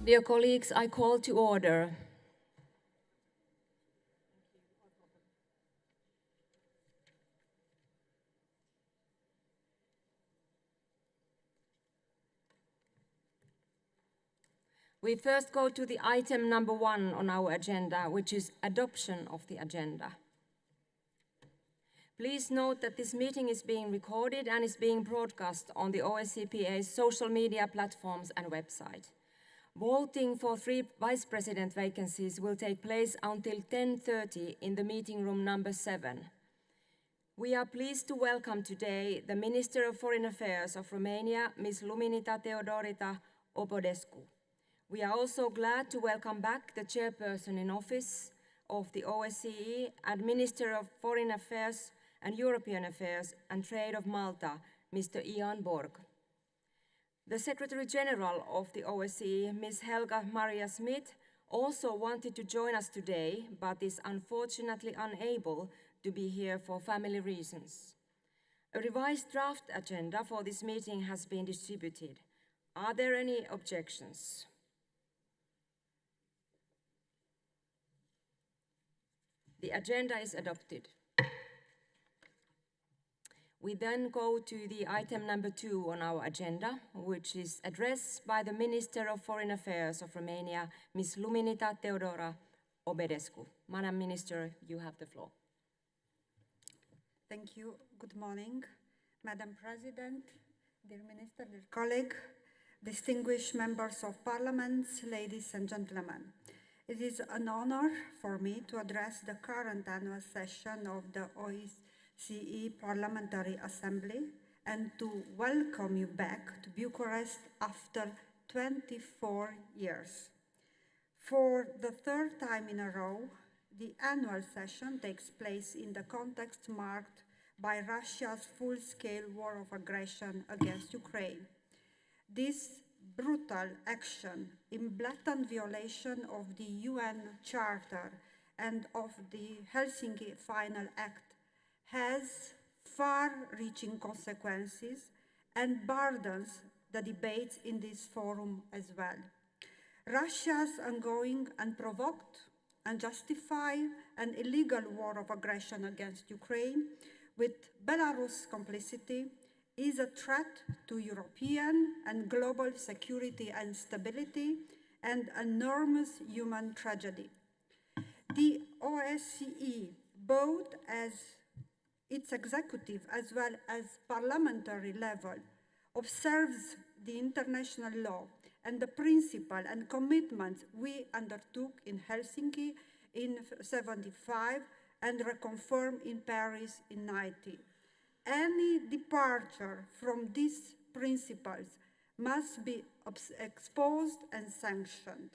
Dear colleagues, I call to order. We first go to the item number 1 on our agenda, which is adoption of the agenda. Please note that this meeting is being recorded and is being broadcast on the OSCE's social media platforms and website. Voting for 3 vice president vacancies will take place until 10:30 in the meeting room number 7. We are pleased to welcome today the Minister of Foreign Affairs of Romania, Ms. Luminița Teodorita Odobescu. We are also glad to welcome back the chairperson in office of the OSCE and Minister of Foreign Affairs and European Affairs and Trade of Malta, Mr. Ian Borg. The Secretary General of the OSCE, Ms. Helga Maria Smith, also wanted to join us today, but is unfortunately unable to be here for family reasons. A revised draft agenda for this meeting has been distributed. Are there any objections? The agenda is adopted. We then go to the item number 2 on our agenda, which is addressed by the Minister of Foreign Affairs of Romania, Ms. Luminița Teodora Odobescu. Madam Minister, you have the floor. Thank you. Good morning, Madam President, dear Minister, dear colleague, distinguished members of Parliament, ladies and gentlemen. It is an honor for me to address the current annual session of the OSCE Parliamentary Assembly and to welcome you back to Bucharest after 24 years. For the 3rd time in a row, the annual session takes place in the context marked by Russia's full-scale war of aggression against Ukraine. This brutal action, in blatant violation of the UN Charter and of the Helsinki Final Act, has far-reaching consequences and burdens the debates in this forum as well. Russia's ongoing, unprovoked, unjustified, and illegal war of aggression against Ukraine, with Belarus' complicity, is a threat to European and global security and stability and enormous human tragedy. The OSCE, both as its executive as well as parliamentary level, observes the international law and the principle and commitments we undertook in Helsinki in 1975 and reconfirmed in Paris in 1990. Any departure from these principles must be exposed and sanctioned.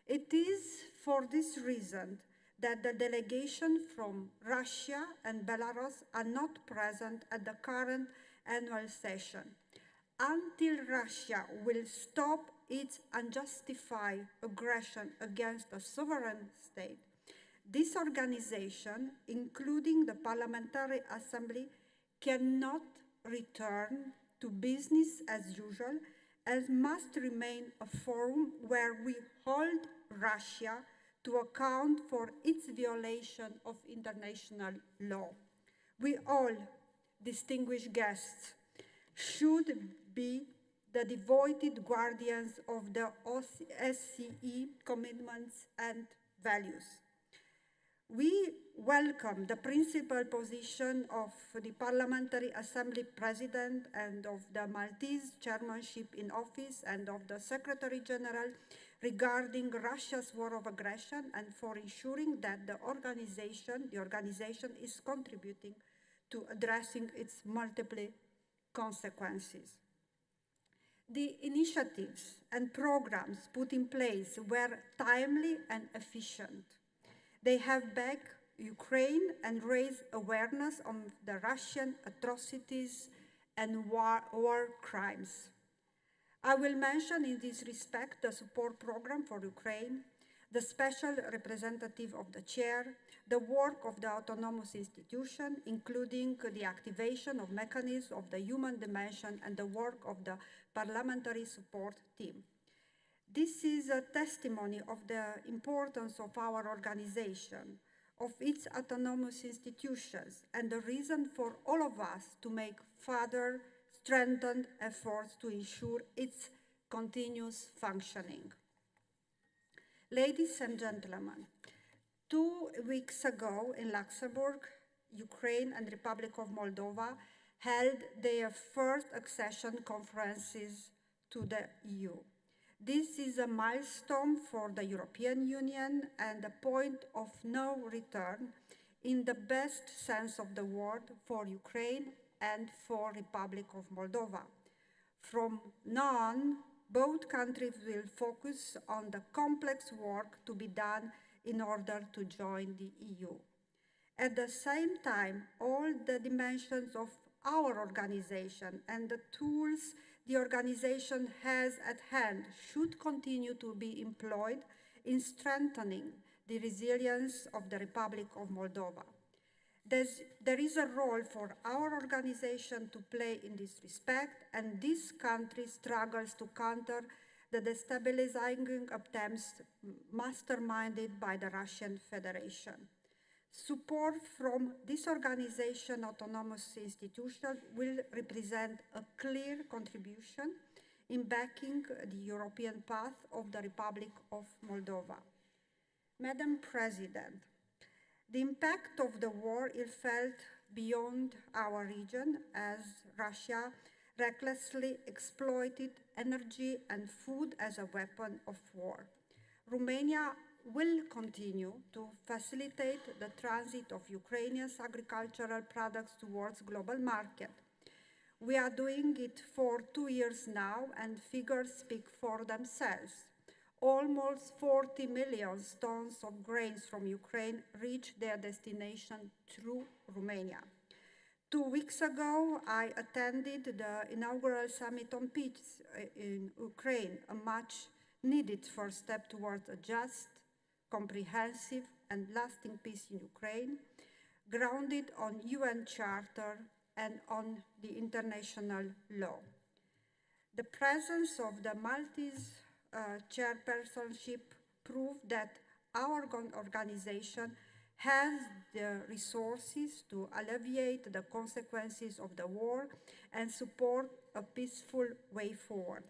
It is for this reason that the delegation from Russia and Belarus are not present at the current annual session. Until Russia will stop its unjustified aggression against a sovereign state, this organization, including the Parliamentary Assembly, cannot return to business as usual and must remain a forum where we hold Russia to account for its violation of international law. We all, distinguished guests, should be the devoted guardians of the OSCE commitments and values. We welcome the principal position of the Parliamentary Assembly President and of the Maltese chairmanship in office and of the Secretary General regarding Russia's war of aggression and for ensuring that the organization is contributing to addressing its multiple consequences. The initiatives and programs put in place were timely and efficient. They have backed Ukraine and raised awareness on the Russian atrocities and war crimes. I will mention in this respect the support program for Ukraine, the special representative of the chair, the work of the autonomous institution, including the activation of mechanisms of the human dimension and the work of the parliamentary support team. This is a testimony of the importance of our organization, of its autonomous institutions, and the reason for all of us to make further strengthened efforts to ensure its continuous functioning. Ladies and gentlemen, 2 weeks ago in Luxembourg, Ukraine and Republic of Moldova held their first accession conferences to the EU. This is a milestone for the European Union and a point of no return in the best sense of the word for Ukraine and for Republic of Moldova. From now on, both countries will focus on the complex work to be done in order to join the EU. At the same time, all the dimensions of our organization and the tools the organization has at hand should continue to be employed in strengthening the resilience of the Republic of Moldova. There is a role for our organization to play in this respect, and this country struggles to counter the destabilizing attempts masterminded by the Russian Federation. Support from this organization, autonomous institution, will represent a clear contribution in backing the European path of the Republic of Moldova. Madam President, the impact of the war is felt beyond our region as Russia recklessly exploited energy and food as a weapon of war. Romania will continue to facilitate the transit of Ukrainian agricultural products towards global market. We are doing it for 2 years now, and figures speak for themselves. Almost 40 million tons of grains from Ukraine reach their destination through Romania. 2 weeks ago, I attended the inaugural summit on peace in Ukraine, a much needed first step towards a just, comprehensive, and lasting peace in Ukraine, grounded on UN Charter and on the international law. The presence of the Maltese chairpersonship proved that our organization has the resources to alleviate the consequences of the war and support a peaceful way forward.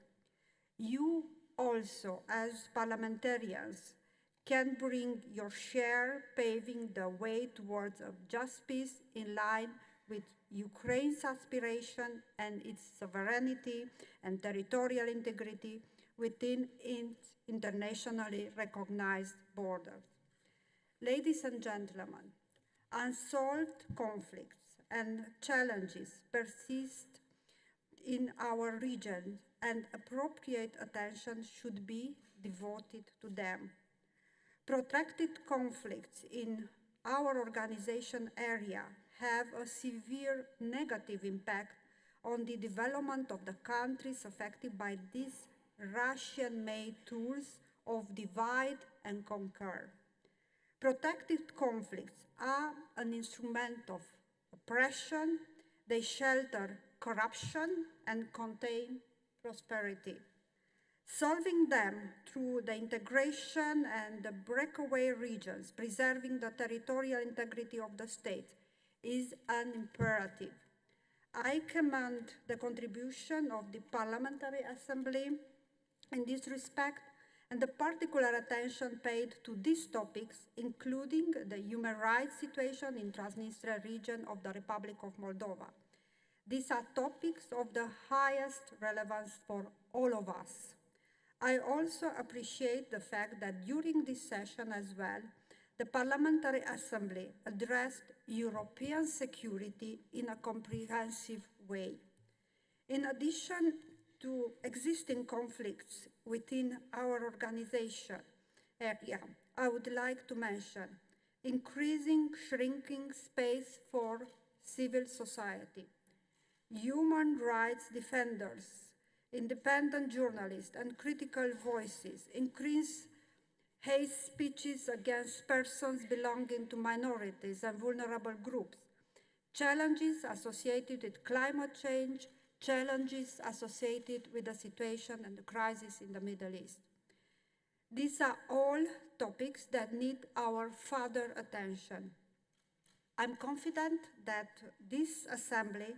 You also, as parliamentarians, can bring your share, paving the way towards a just peace in line with Ukraine's aspiration and its sovereignty and territorial integrity within its internationally recognized borders. Ladies and gentlemen, unsolved conflicts and challenges persist in our region, and appropriate attention should be devoted to them. Protracted conflicts in our organization area have a severe negative impact on the development of the countries affected by these Russian-made tools of divide and conquer. Protracted conflicts are an instrument of oppression. They shelter corruption and contain prosperity. Solving them through the integration and the breakaway regions, preserving the territorial integrity of the state, is an imperative. I commend the contribution of the Parliamentary Assembly in this respect, and the particular attention paid to these topics, including the human rights situation in Transnistria region of the Republic of Moldova. These are topics of the highest relevance for all of us. I also appreciate the fact that during this session as well, the Parliamentary Assembly addressed European security in a comprehensive way. In addition to existing conflicts within our organization area, I would like to mention shrinking space for civil society, human rights defenders, independent journalists, and critical voices, increased hate speeches against persons belonging to minorities and vulnerable groups, challenges associated with climate change, challenges associated with the situation and the crisis in the Middle East. These are all topics that need our further attention. I'm confident that this Assembly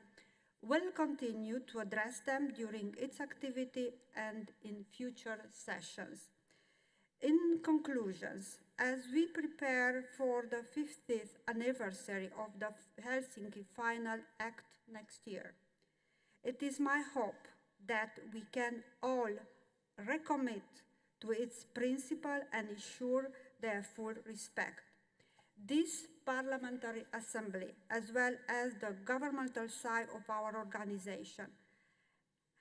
will continue to address them during its activity and in future sessions. In conclusions, as we prepare for the 50th anniversary of the Helsinki Final Act next year, it is my hope that we can all recommit to its principle and ensure their full respect. This Parliamentary Assembly, as well as the governmental side of our organization,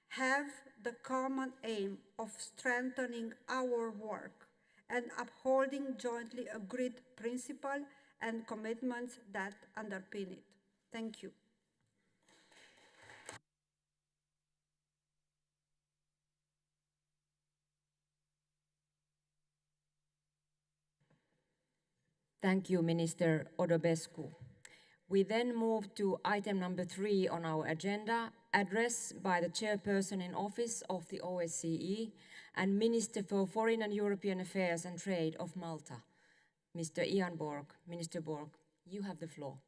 have the common aim of strengthening our work and upholding jointly agreed principles and commitments that underpin it. Thank you. Thank you, Minister Odobescu. We then move to item number 3 on our agenda, address by the Chairperson in Office of the OSCE and Minister for Foreign and European Affairs and Trade of Malta, Mr. Ian Borg. Minister Borg, you have the floor.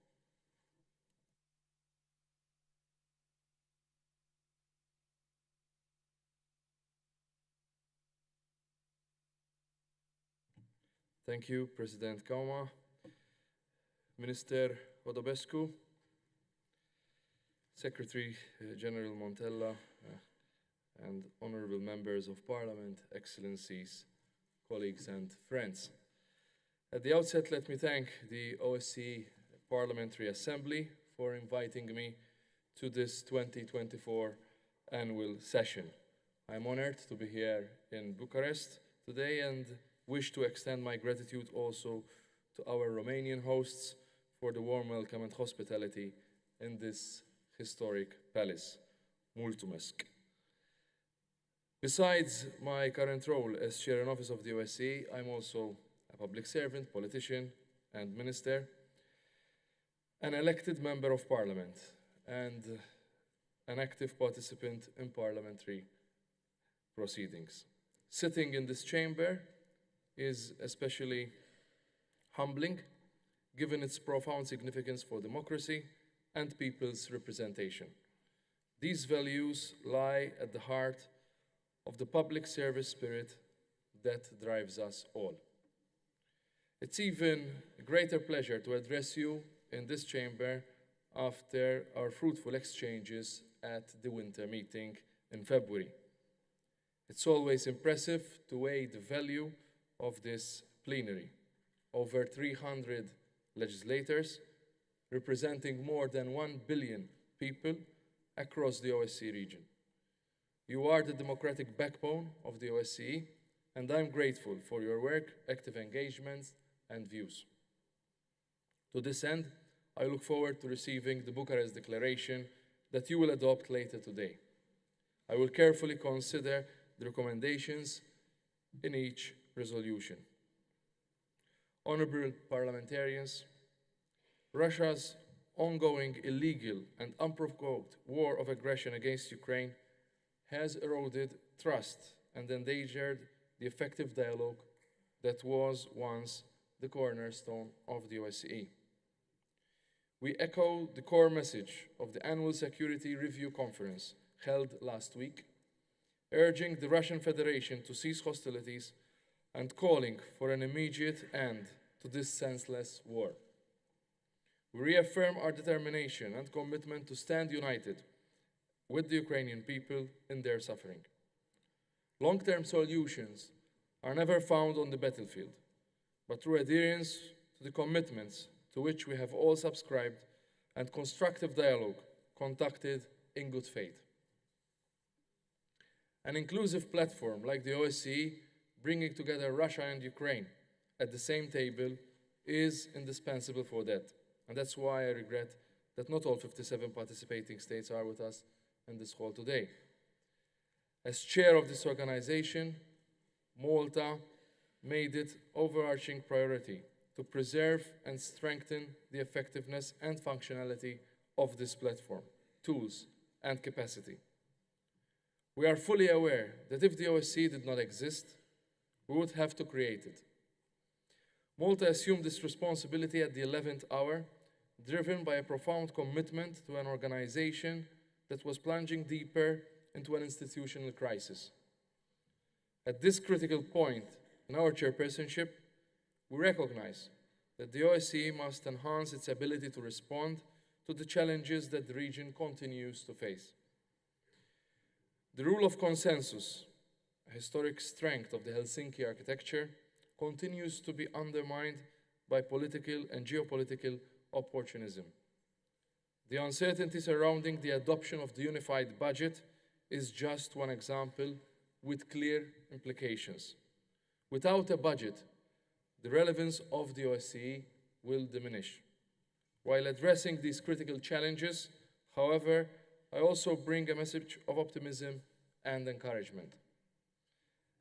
Thank you, President Kauma, Minister Odobescu, Secretary General Montella, and honorable members of Parliament, Excellencies, colleagues and friends. At the outset, let me thank the OSCE Parliamentary Assembly for inviting me to this 2024 annual session. I'm honored to be here in Bucharest today and wish to extend my gratitude also to our Romanian hosts for the warm welcome and hospitality in this historic palace. Mulțumesc. Besides my current role as Chair in Office of the OSCE, I'm also a public servant, politician, and minister, an elected member of Parliament, and an active participant in parliamentary proceedings. Sitting in this chamber is especially humbling, given its profound significance for democracy and people's representation. These values lie at the heart of the public service spirit that drives us all. It's even a greater pleasure to address you in this chamber after our fruitful exchanges at the winter meeting in February. It's always impressive to weigh the value of this plenary. Over 300 legislators representing more than 1 billion people across the OSCE region. You are the democratic backbone of the OSCE, and I'm grateful for your work, active engagements, and views. To this end, I look forward to receiving the Bucharest Declaration that you will adopt later today. I will carefully consider the recommendations in each resolution. Honorable parliamentarians, Russia's ongoing illegal and unprovoked war of aggression against Ukraine has eroded trust and endangered the effective dialogue that was once the cornerstone of the OSCE. We echo the core message of the annual Security Review Conference held last week, urging the Russian Federation to cease hostilities and calling for an immediate end to this senseless war. We reaffirm our determination and commitment to stand united with the Ukrainian people in their suffering. Long-term solutions are never found on the battlefield, but through adherence to the commitments to which we have all subscribed and constructive dialogue conducted in good faith. An inclusive platform like the OSCE, bringing together Russia and Ukraine at the same table, is indispensable for that. And that's why I regret that not all 57 participating states are with us in this hall today. As chair of this organization, Malta made it overarching priority to preserve and strengthen the effectiveness and functionality of this platform, tools, and capacity. We are fully aware that if the OSCE did not exist, we would have to create it. Malta assumed this responsibility at the 11th hour, driven by a profound commitment to an organization that was plunging deeper into an institutional crisis. At this critical point in our chairpersonship, we recognize that the OSCE must enhance its ability to respond to the challenges that the region continues to face. The rule of consensus, a historic strength of the Helsinki architecture, continues to be undermined by political and geopolitical opportunism. The uncertainty surrounding the adoption of the unified budget is just one example with clear implications. Without a budget, the relevance of the OSCE will diminish. While addressing these critical challenges, however, I also bring a message of optimism and encouragement.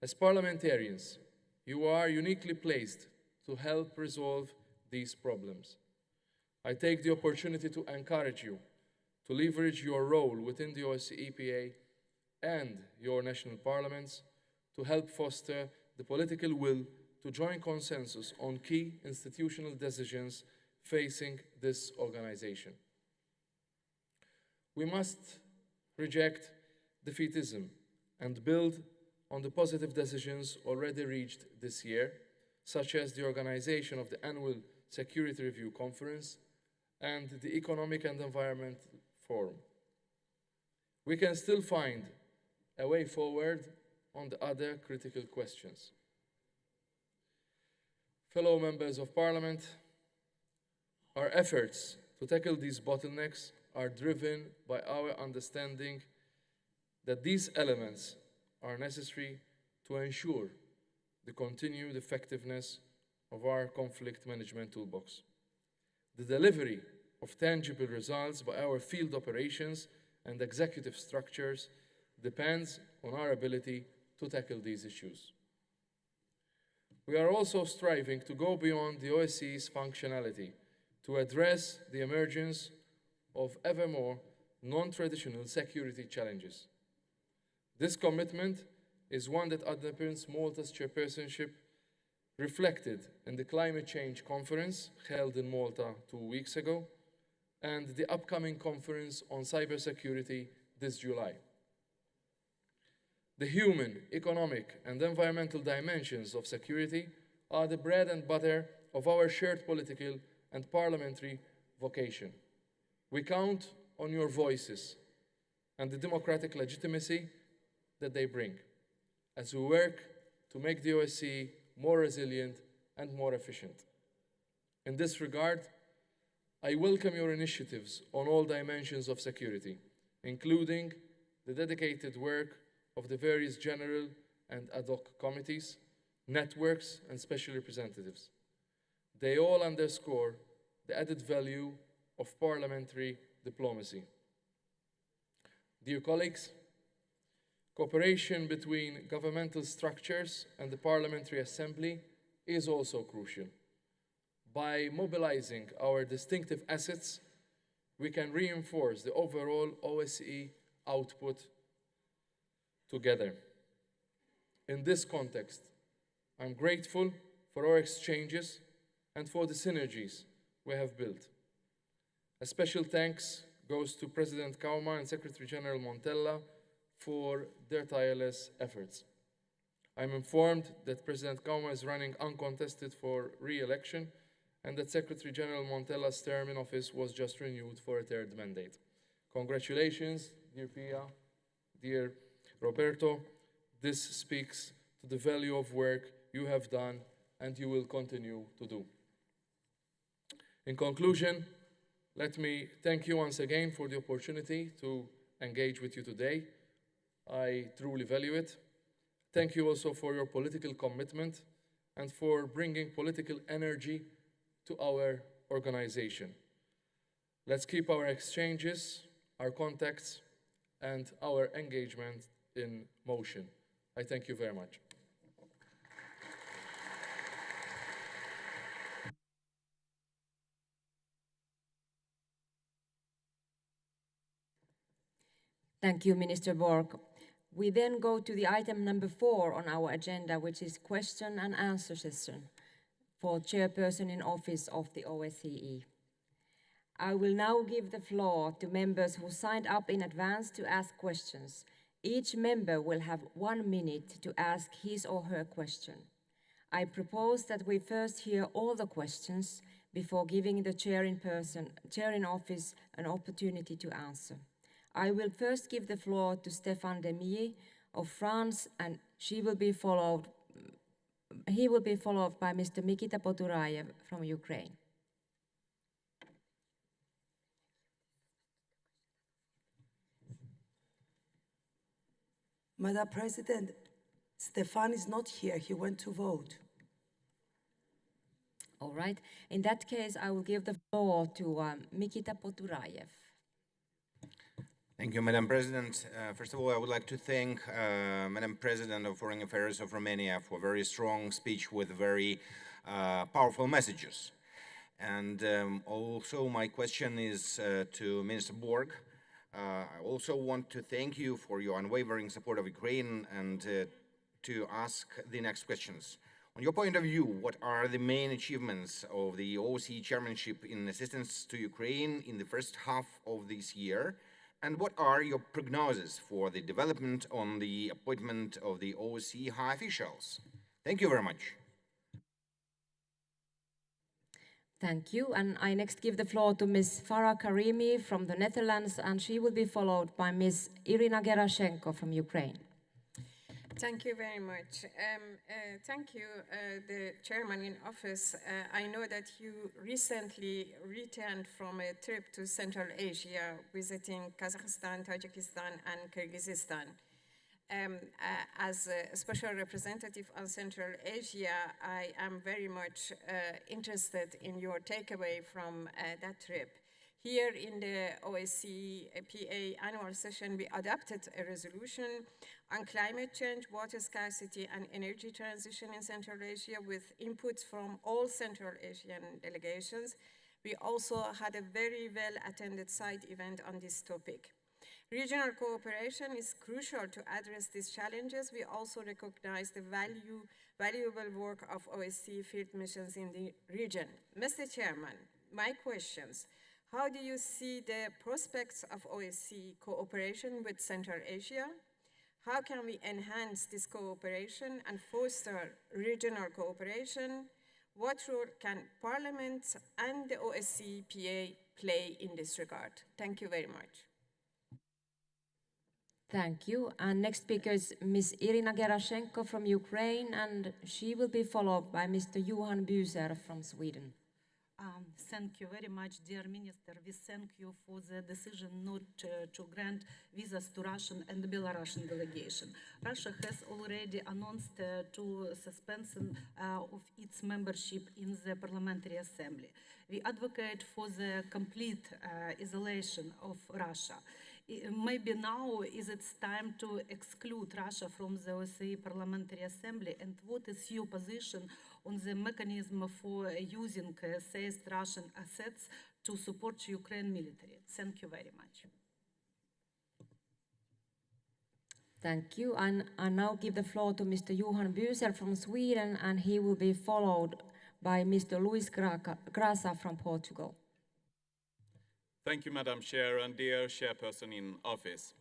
As parliamentarians, you are uniquely placed to help resolve these problems. I take the opportunity to encourage you to leverage your role within the OSCE EPA and your national parliaments to help foster the political will to join consensus on key institutional decisions facing this organization. We must reject defeatism and build on the positive decisions already reached this year, such as the organization of the annual Security Review Conference and the Economic and Environment Forum. We can still find a way forward on the other critical questions. Fellow members of Parliament, our efforts to tackle these bottlenecks are driven by our understanding that these elements are necessary to ensure the continued effectiveness of our conflict management toolbox. The delivery of tangible results by our field operations and executive structures depends on our ability to tackle these issues. We are also striving to go beyond the OSCE's functionality to address the emergence of ever more non-traditional security challenges. This commitment is one that underpins Malta's chairpersonship, reflected in the Climate Change Conference held in Malta 2 weeks ago, and the upcoming conference on cybersecurity this July. The human, economic, and environmental dimensions of security are the bread and butter of our shared political and parliamentary vocation. We count on your voices and the democratic legitimacy that they bring as we work to make the OSCE more resilient and more efficient. In this regard, I welcome your initiatives on all dimensions of security, including the dedicated work of the various general and ad hoc committees, networks, and special representatives. They all underscore the added value of parliamentary diplomacy. Dear colleagues, cooperation between governmental structures and the Parliamentary Assembly is also crucial. By mobilizing our distinctive assets, we can reinforce the overall OSCE output together. In this context, I'm grateful for our exchanges and for the synergies we have built. A special thanks goes to President Kauma and Secretary General Montella for their tireless efforts. I'm informed that President Kauma is running uncontested for re-election and that Secretary General Montella's term in office was just renewed for a third mandate. Congratulations, dear Pia, dear Roberto. This speaks to the value of work you have done and you will continue to do. In conclusion, let me thank you once again for the opportunity to engage with you today. I truly value it. Thank you also for your political commitment and for bringing political energy to our organization. Let's keep our exchanges, our contacts, and our engagement in motion. I thank you very much. Thank you, Minister Borg. We then go to the item number 4 on our agenda, which is question and answer session for chairperson in office of the OSCE. I will now give the floor to members who signed up in advance to ask questions. Each member will have 1 minute to ask his or her question. I propose that we first hear all the questions before giving the chair in office an opportunity to answer. I will first give the floor to Stéphane Demille of France, and he will be followed by Mr. Mikita Poturayev from Ukraine. Madam President, Stefan is not here. He went to vote. All right. In that case, I will give the floor to Mikita Poturayev. Thank you, Madam President. First of all, I would like to thank Madam President of Foreign Affairs of Romania for a very strong speech with very powerful messages. And also my question is to Minister Borg. I also want to thank you for your unwavering support of Ukraine and to ask the next questions. On your point of view, what are the main achievements of the OSCE chairmanship in assistance to Ukraine in the first half of this year? And what are your prognoses for the development on the appointment of the OSCE high officials? Thank you very much. Thank you. And I next give the floor to Ms. Farah Karimi from the Netherlands, and she will be followed by Ms. Irina Gerashenko from Ukraine. Thank you very much. Thank you, the chairman in office. I know that you recently returned from a trip to Central Asia, visiting Kazakhstan, Tajikistan, and Kyrgyzstan. As a special representative on Central Asia, I am very much interested in your takeaway from that trip. Here in the OSCE PA annual session, we adopted a resolution on climate change, water scarcity, and energy transition in Central Asia with inputs from all Central Asian delegations. We also had a very well-attended side event on this topic. Regional cooperation is crucial to address these challenges. We also recognize the valuable work of OSCE field missions in the region. Mr. Chairman, my questions. How do you see the prospects of OSCE cooperation with Central Asia? How can we enhance this cooperation and foster regional cooperation? What role can Parliament and the OSCE PA play in this regard? Thank you very much. Thank you. And next speaker is Ms. Irina Gerashenko from Ukraine, and she will be followed by Mr. Johan Büser from Sweden. Thank you very much, dear Minister. We thank you for the decision not to grant visas to Russian and Belarusian delegation. Russia has already announced to suspension of its membership in the Parliamentary Assembly. We advocate for the complete isolation of Russia. Maybe now is it time to exclude Russia from the OSCE Parliamentary Assembly, and what is your position on the mechanism for using seized Russian assets to support Ukraine military? Thank you very much. Thank you. And I now give the floor to Mr. Johan Büser from Sweden, and he will be followed by Mr. Luis Grasa from Portugal. Thank you, Madam Chair, and dear Chairperson in office.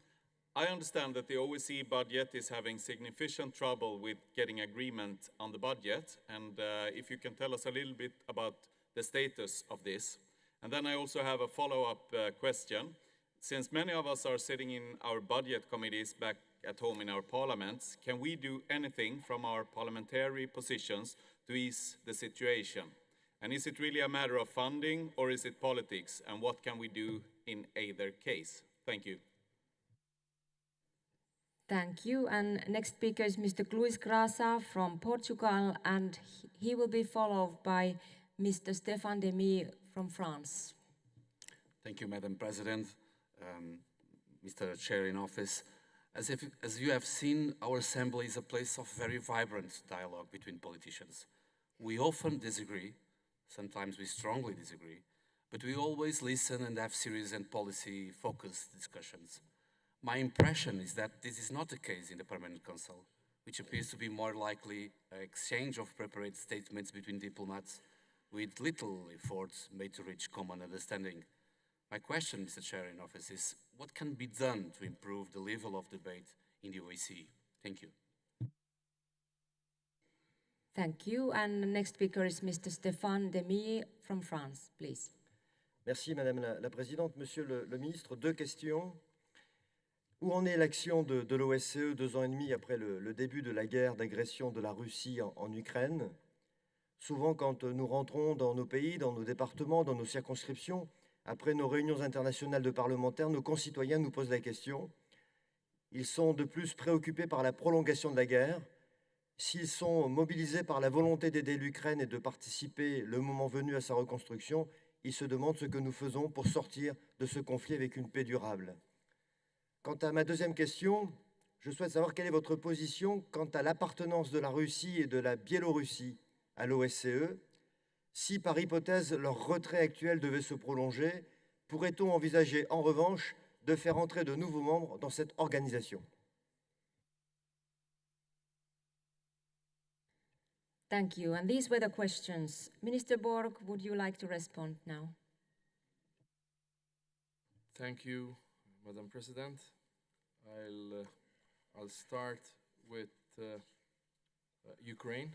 I understand that the OSCE budget is having significant trouble with getting agreement on the budget, and if you can tell us a little bit about the status of this. And then I also have a follow-up question. Since many of us are sitting in our budget committees back at home in our parliaments, can we do anything from our parliamentary positions to ease the situation? And is it really a matter of funding, or is it politics? And what can we do in either case? Thank you. Thank you. And next speaker is Mr. Luis Grasa from Portugal, and he will be followed by Mr. Stéphane Demille from France. Thank you, Madam President, Mr. Chair in office. As you have seen, our assembly is a place of very vibrant dialogue between politicians. We often disagree, sometimes we strongly disagree, but we always listen and have serious and policy-focused discussions. My impression is that this is not the case in the Permanent Council, which appears to be more likely an exchange of prepared statements between diplomats with little efforts made to reach common understanding. My question, Mr. Chair in Office, is what can be done to improve the level of debate in the OSCE? Thank you. Thank you. And the next speaker is Mr. Stéphane Demille from France, please. Merci Madame la Présidente. Monsieur le Ministre, deux questions. Où en est l'action de l'OSCE 2 ans et demi après le début de la guerre d'agression de la Russie en Ukraine? Souvent, quand nous rentrons dans nos pays, dans nos départements, dans nos circonscriptions, après nos réunions internationales de parlementaires, nos concitoyens nous posent la question. Ils sont de plus préoccupés par la prolongation de la guerre. S'ils sont mobilisés par la volonté d'aider l'Ukraine et de participer, le moment venu, à sa reconstruction, ils se demandent ce que nous faisons pour sortir de ce conflit avec une paix durable. Quant à ma deuxième question, je souhaite savoir quelle est votre position quant à l'appartenance de la Russie et de la Biélorussie à l'OSCE. Si, par hypothèse, leur retrait actuel devait se prolonger, pourrait-on envisager, en revanche, de faire entrer de nouveaux membres dans cette organisation? Thank you. And these were the questions. Minister Borg, would you like to respond now? Thank you, Madam President. I'll start with Ukraine.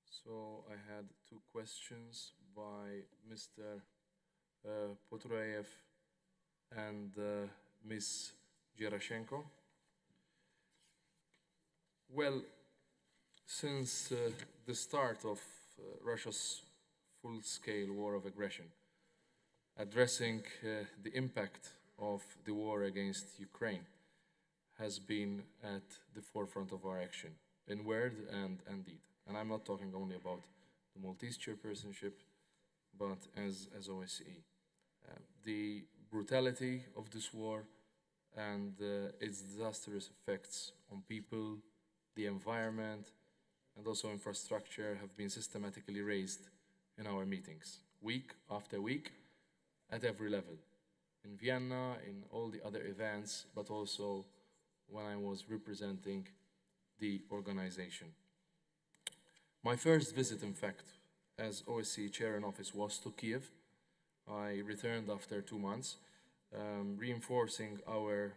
So I had two questions by Mr. Poturayev and Ms. Gerashenko. Well, since the start of Russia's full-scale war of aggression, addressing the impact of the war against Ukraine has been at the forefront of our action, in word and deed. And I'm not talking only about the Maltese chairpersonship, but as OSCE. The brutality of this war and its disastrous effects on people, the environment, and also infrastructure have been systematically raised in our meetings, week after week, at every level. In Vienna, in all the other events, but also when I was representing the organization. My first visit, in fact, as OSCE Chair in Office was to Kiev. I returned after 2 months, reinforcing our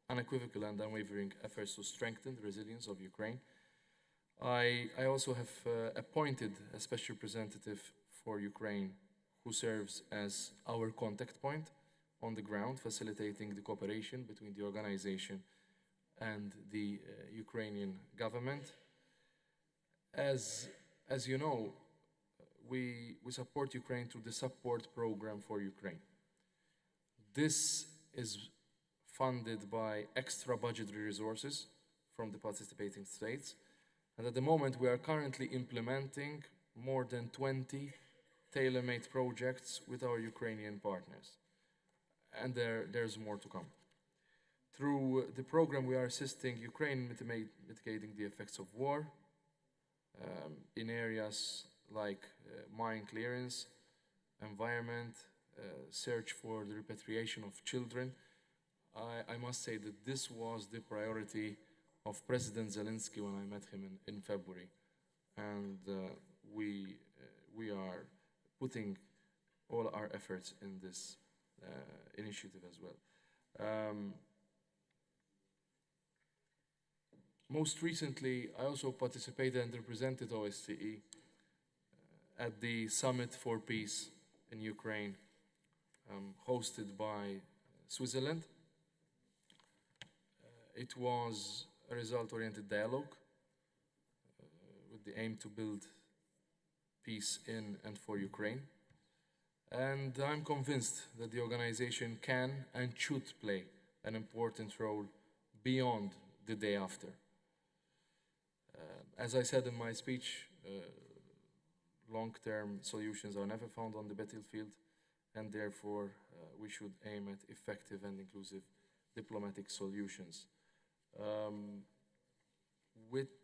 unequivocal and unwavering efforts to strengthen the resilience of Ukraine. I also have appointed a special representative for Ukraine who serves as our contact point on the ground, facilitating the cooperation between the organization and the Ukrainian government. As you know, we support Ukraine through the support program for Ukraine. This is funded by extra budgetary resources from the participating states. And at the moment, we are currently implementing more than 20 tailor-made projects with our Ukrainian partners. And there's more to come. Through the program, we are assisting Ukraine mitigating the effects of war in areas like mine clearance, environment, search for the repatriation of children. I must say that this was the priority of President Zelensky when I met him in February. And we are putting all our efforts in this initiative as well. Most recently, I also participated and represented OSCE at the Summit for Peace in Ukraine, hosted by Switzerland. It was a result-oriented dialogue with the aim to build peace in and for Ukraine. And I'm convinced that the organization can and should play an important role beyond the day after. As I said in my speech, long-term solutions are never found on the battlefield, and therefore we should aim at effective and inclusive diplomatic solutions. With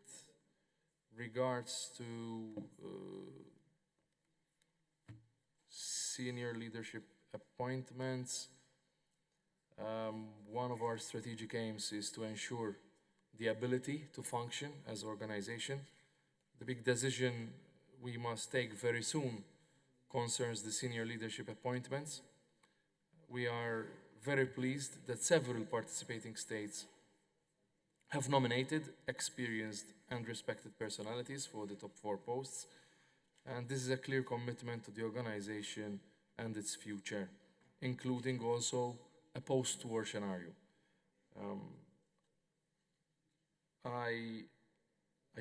regards to senior leadership appointments, One of our strategic aims is to ensure the ability to function as an organization. The big decision we must take very soon concerns the senior leadership appointments. We are very pleased that several participating states have nominated experienced and respected personalities for the top 4 posts, and this is a clear commitment to the organization and its future, including also a post-war scenario. I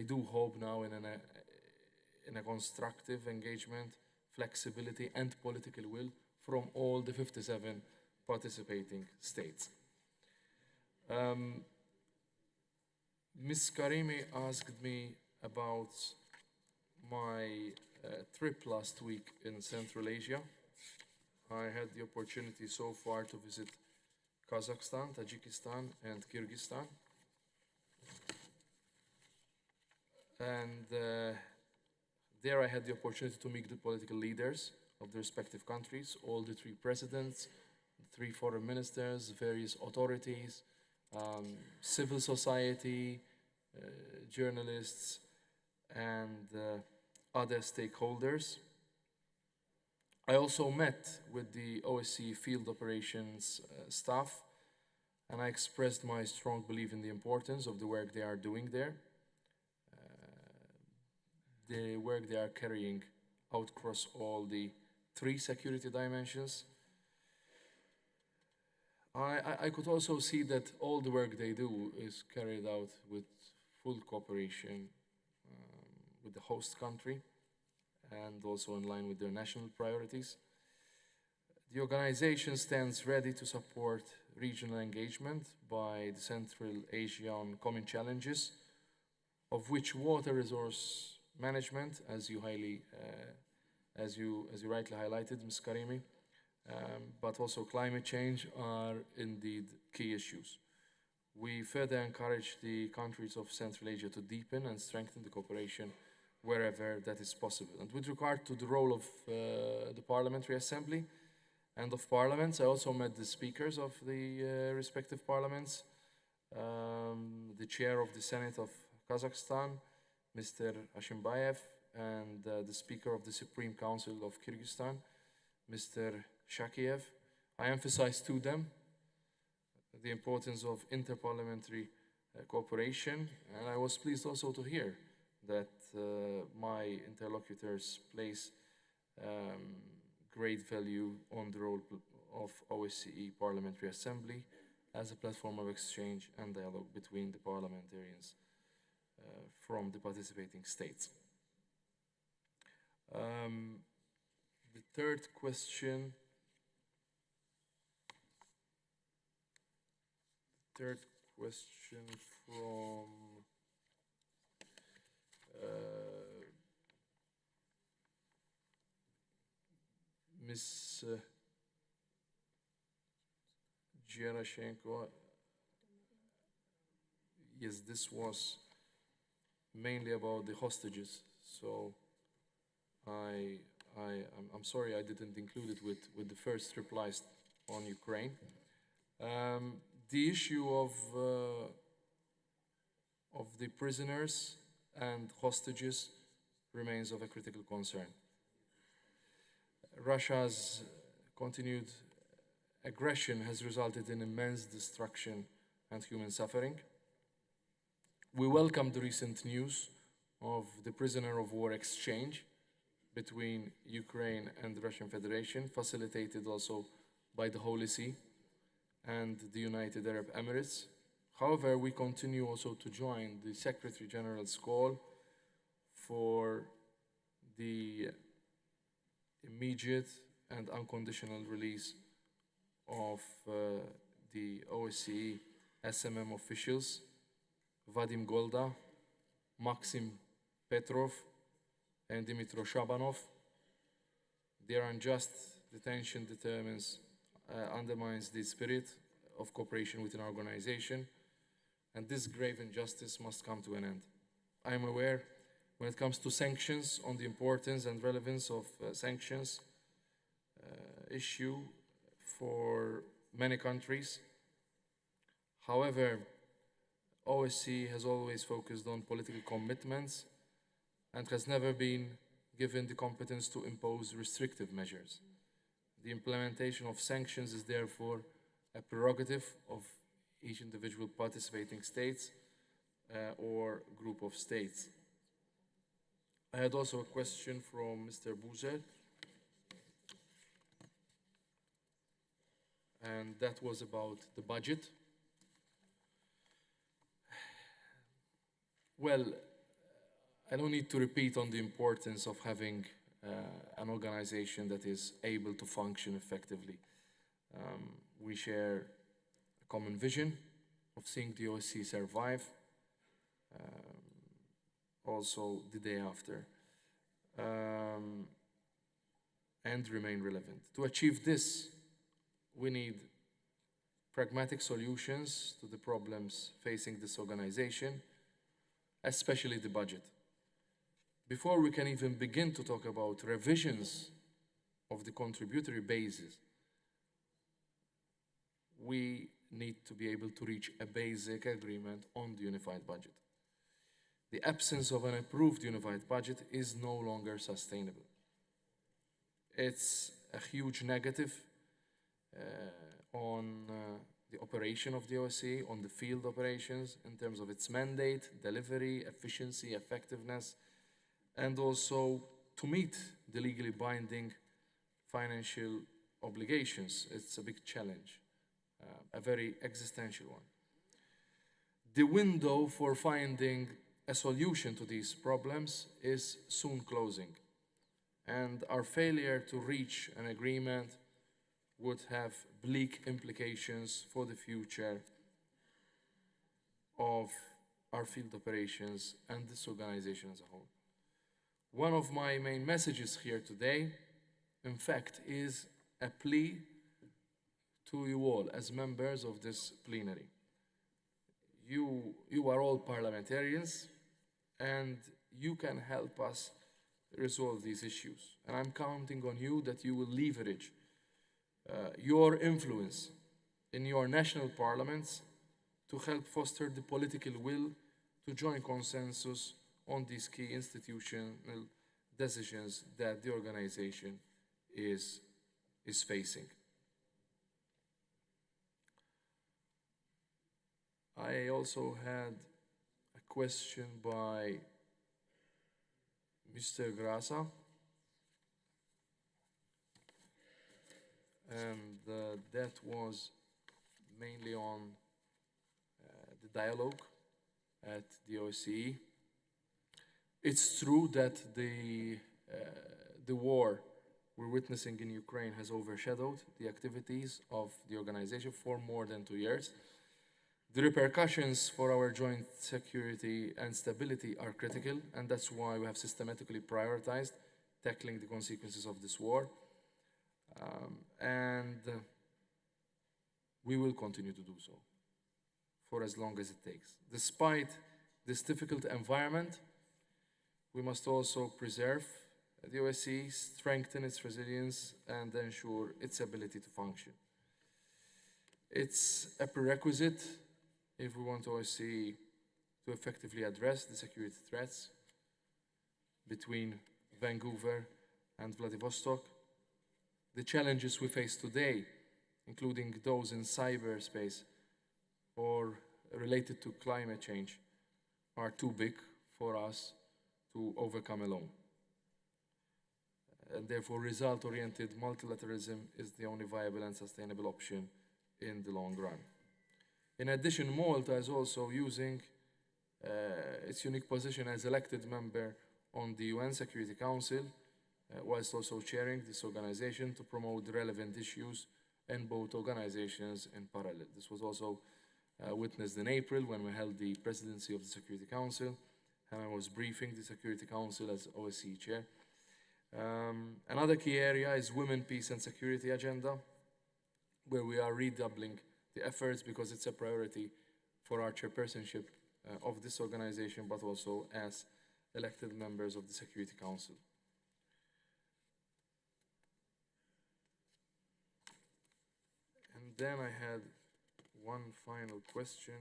do hope now in a constructive engagement, flexibility, and political will from all the 57 participating states. Ms. Karimi asked me about my trip last week in Central Asia. I had the opportunity so far to visit Kazakhstan, Tajikistan, and Kyrgyzstan. And there I had the opportunity to meet the political leaders of the respective countries, all the 3 presidents, 3 foreign ministers, various authorities, civil society, journalists, and other stakeholders. I also met with the OSCE field operations staff, and I expressed my strong belief in the importance of the work they are doing there. The work they are carrying out across all the 3 security dimensions. I could also see that all the work they do is carried out with full cooperation with the host country and also in line with their national priorities. The organization stands ready to support regional engagement by the Central Asia on common challenges, of which water resource management, as you rightly highlighted, Ms. Karimi, but also climate change are indeed key issues. We further encourage the countries of Central Asia to deepen and strengthen the cooperation wherever that is possible. And with regard to the role of the Parliamentary Assembly and of parliaments, I also met the speakers of the respective parliaments, the chair of the Senate of Kazakhstan, Mr. Ashimbayev, and the Speaker of the Supreme Council of Kyrgyzstan, Mr. Shakiev. I emphasized to them the importance of interparliamentary cooperation, and I was pleased also to hear that my interlocutors place great value on the role of OSCE Parliamentary Assembly as a platform of exchange and dialogue between the parliamentarians from the participating states. The third question from Ms. Gerashenko. Yes, this was mainly about the hostages, so I'm sorry I didn't include it with the first replies on Ukraine. The issue of the prisoners and hostages remains of a critical concern. Russia's continued aggression has resulted in immense destruction and human suffering. We welcome the recent news of the prisoner of war exchange between Ukraine and the Russian Federation, facilitated also by the Holy See and the United Arab Emirates. However, we continue also to join the Secretary General's call for the immediate and unconditional release of the OSCE SMM officials, Vadim Golda, Maxim Petrov, and Dmitro Shabanov. Their unjust detention undermines the spirit of cooperation within our organization, and this grave injustice must come to an end. I am aware when it comes to sanctions on the importance and relevance of sanctions issue for many countries. However, OSCE has always focused on political commitments and has never been given the competence to impose restrictive measures. The implementation of sanctions is therefore a prerogative of each individual participating states or group of states. I had also a question from Mr. Bouzer, and that was about the budget. Well, I don't need to repeat on the importance of having an organization that is able to function effectively. We share a common vision of seeing the OSCE survive, also the day after, and remain relevant. To achieve this, we need pragmatic solutions to the problems facing this organization, especially the budget. Before we can even begin to talk about revisions of the contributory basis, we need to be able to reach a basic agreement on the unified budget. The absence of an approved unified budget is no longer sustainable. It's a huge negative on the operation of the OSCE, on the field operations, in terms of its mandate, delivery, efficiency, effectiveness, and also to meet the legally binding financial obligations. It's a big challenge, a very existential one. The window for finding a solution to these problems is soon closing, and our failure to reach an agreement would have bleak implications for the future of our field operations and this organization as a whole. One of my main messages here today, in fact, is a plea to you all as members of this plenary. You are all parliamentarians, and you can help us resolve these issues. And I'm counting on you that you will leverage your influence in your national parliaments to help foster the political will to join consensus on these key institutional decisions that the organization is facing. I also had a question by Mr. Grasa, and that was mainly on the dialogue at the OSCE. It's true that the war we're witnessing in Ukraine has overshadowed the activities of the organization for more than 2 years. The repercussions for our joint security and stability are critical, and that's why we have systematically prioritized tackling the consequences of this war. And we will continue to do so for as long as it takes. Despite this difficult environment, we must also preserve the OSCE, strengthen its resilience, and ensure its ability to function. It's a prerequisite if we want OSCE to effectively address the security threats between Vancouver and Vladivostok. The challenges we face today, including those in cyberspace or related to climate change, are too big for us to overcome alone. And therefore, result-oriented multilateralism is the only viable and sustainable option in the long run. In addition, Malta is also using its unique position as elected member on the UN Security Council, whilst also chairing this organization to promote relevant issues in both organizations in parallel. This was also witnessed in April when we held the presidency of the Security Council, and I was briefing the Security Council as OSCE chair. Another key area is women, peace and security agenda, where we are redoubling the efforts because it's a priority for our chairpersonship of this organization, but also as elected members of the Security Council. And then I had one final question.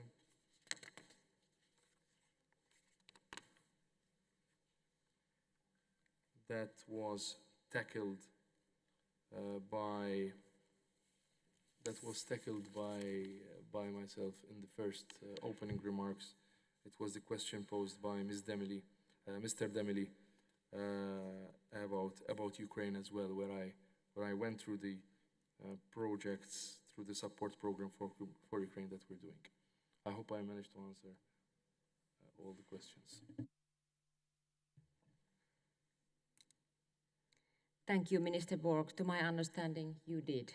That was tackled by myself in the first opening remarks. It was the question posed by Mr. Demily, about Ukraine as well, where I went through the projects, through the support program for Ukraine that we're doing. I hope I managed to answer all the questions. Thank you, Minister Borg. To my understanding, you did.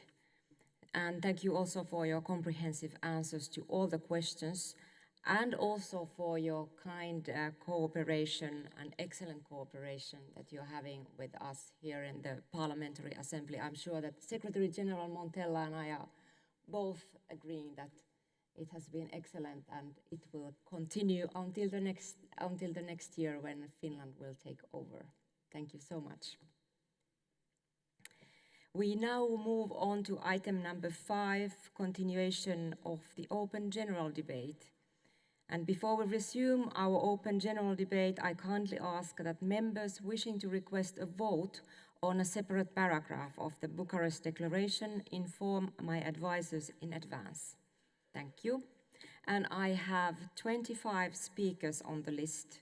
And thank you also for your comprehensive answers to all the questions, and also for your kind cooperation and excellent cooperation that you're having with us here in the Parliamentary Assembly. I'm sure that Secretary General Montella and I are both agreeing that it has been excellent, and it will continue until the next year when Finland will take over. Thank you so much. We now move on to item number 5, continuation of the open general debate. And before we resume our open general debate, I kindly ask that members wishing to request a vote on a separate paragraph of the Bucharest Declaration inform my advisors in advance. Thank you. And I have 25 speakers on the list.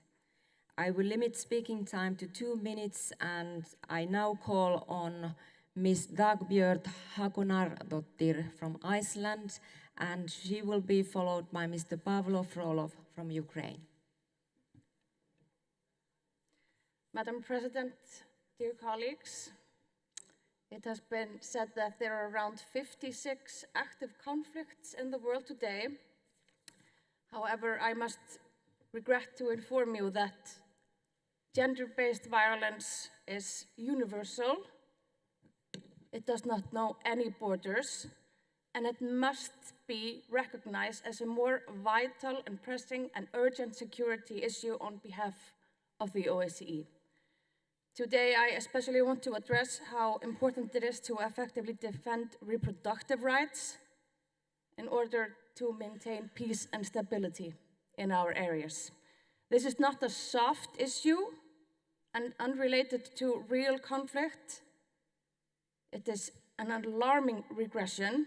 I will limit speaking time to 2 minutes, and I now call on Ms. Dagbjörd Hakonardottir from Iceland, and she will be followed by Mr. Pavlo Frolov from Ukraine. Madam President, dear colleagues, it has been said that there are around 56 active conflicts in the world today. However, I must regret to inform you that gender-based violence is universal. It does not know any borders, and it must be recognized as a more vital and pressing and urgent security issue on behalf of the OSCE. Today, I especially want to address how important it is to effectively defend reproductive rights in order to maintain peace and stability in our areas. This is not a soft issue and unrelated to real conflict. It is an alarming regression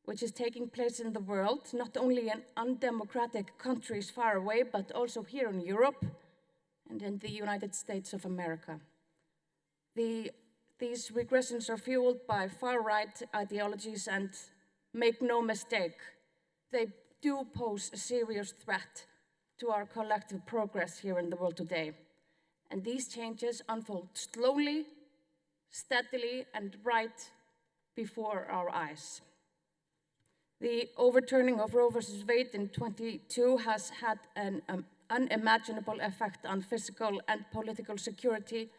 which is taking place in the world, not only in undemocratic countries far away, but also here in Europe and in the United States of America. These regressions are fueled by far-right ideologies, and make no mistake, they do pose a serious threat to our collective progress here in the world today. And these changes unfold slowly, steadily, and right before our eyes. The overturning of Roe versus Wade in 2022 has had an unimaginable effect on physical and political security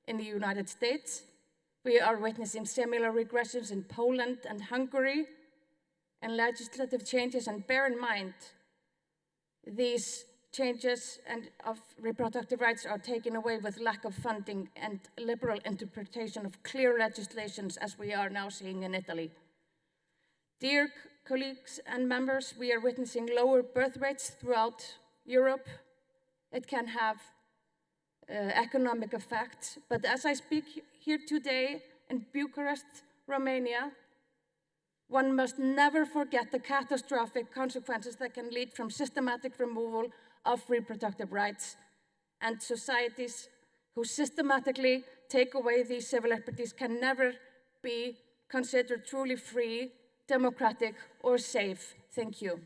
in the United States. We are witnessing similar regressions in Poland and Hungary, and legislative changes, and bear in mind, these changes of reproductive rights are taken away with lack of funding and liberal interpretation of clear legislations, as we are now seeing in Italy. Dear colleagues and members, we are witnessing lower birth rates throughout Europe. It can have economic effects, but as I speak here today in Bucharest, Romania, one must never forget the catastrophic consequences that can lead from systematic removal of reproductive rights, and societies who systematically take away these civil liberties can never be considered truly free, democratic, or safe. Thank you.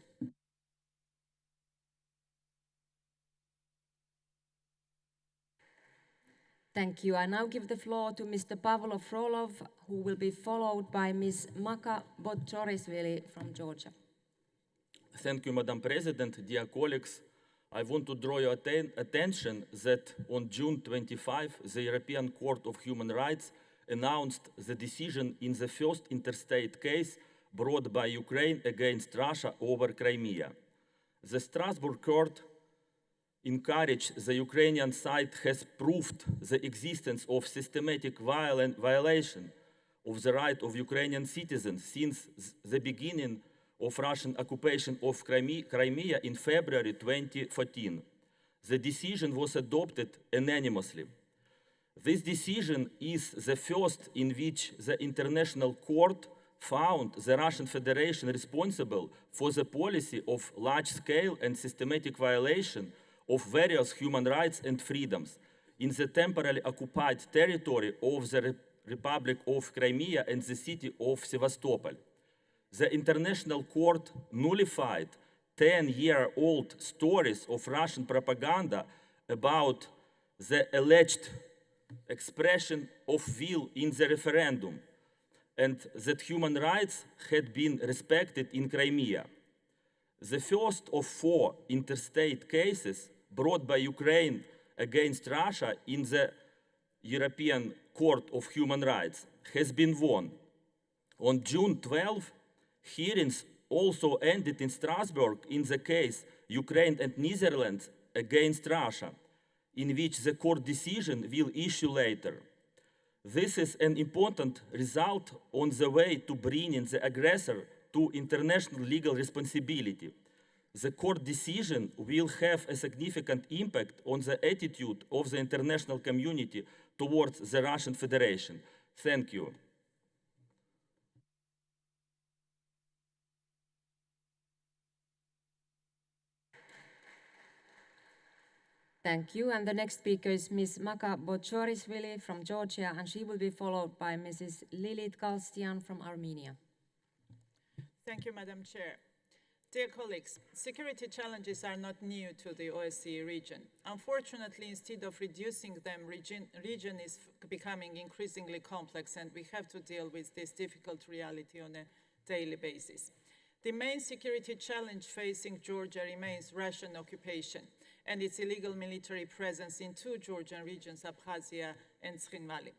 Thank you. I now give the floor to Mr. Pavlo Frolov, who will be followed by Ms. Maka Botchorisvili from Georgia. Thank you, Madam President. Dear colleagues, I want to draw your attention that on June 25, the European Court of Human Rights announced the decision in the first interstate case brought by Ukraine against Russia over Crimea. The Strasbourg Court encouraged the Ukrainian side has proved the existence of systematic violation of the right of Ukrainian citizens since the beginning of Russian occupation of Crimea in February 2014. The decision was adopted unanimously. This decision is the first in which the International Court found the Russian Federation responsible for the policy of large-scale and systematic violation of various human rights and freedoms in the temporarily occupied territory of the Republic of Crimea and the city of Sevastopol. The International Court nullified 10-year-old stories of Russian propaganda about the alleged expression of will in the referendum and that human rights had been respected in Crimea. The first of 4 interstate cases brought by Ukraine against Russia in the European Court of Human Rights has been won. On June 12, hearings also ended in Strasbourg in the case Ukraine and Netherlands against Russia, in which the court decision will issue later. This is an important result on the way to bringing the aggressor to international legal responsibility. The court decision will have a significant impact on the attitude of the international community towards the Russian Federation. Thank you. Thank you. And the next speaker is Ms. Maka Bochorisvili from Georgia, and she will be followed by Mrs. Lilit Galstian from Armenia. Thank you, Madam Chair. Dear colleagues, security challenges are not new to the OSCE region. Unfortunately, instead of reducing them, region is becoming increasingly complex, and we have to deal with this difficult reality on a daily basis. The main security challenge facing Georgia remains Russian occupation and its illegal military presence in 2 Georgian regions, Abkhazia and Tskhinvali.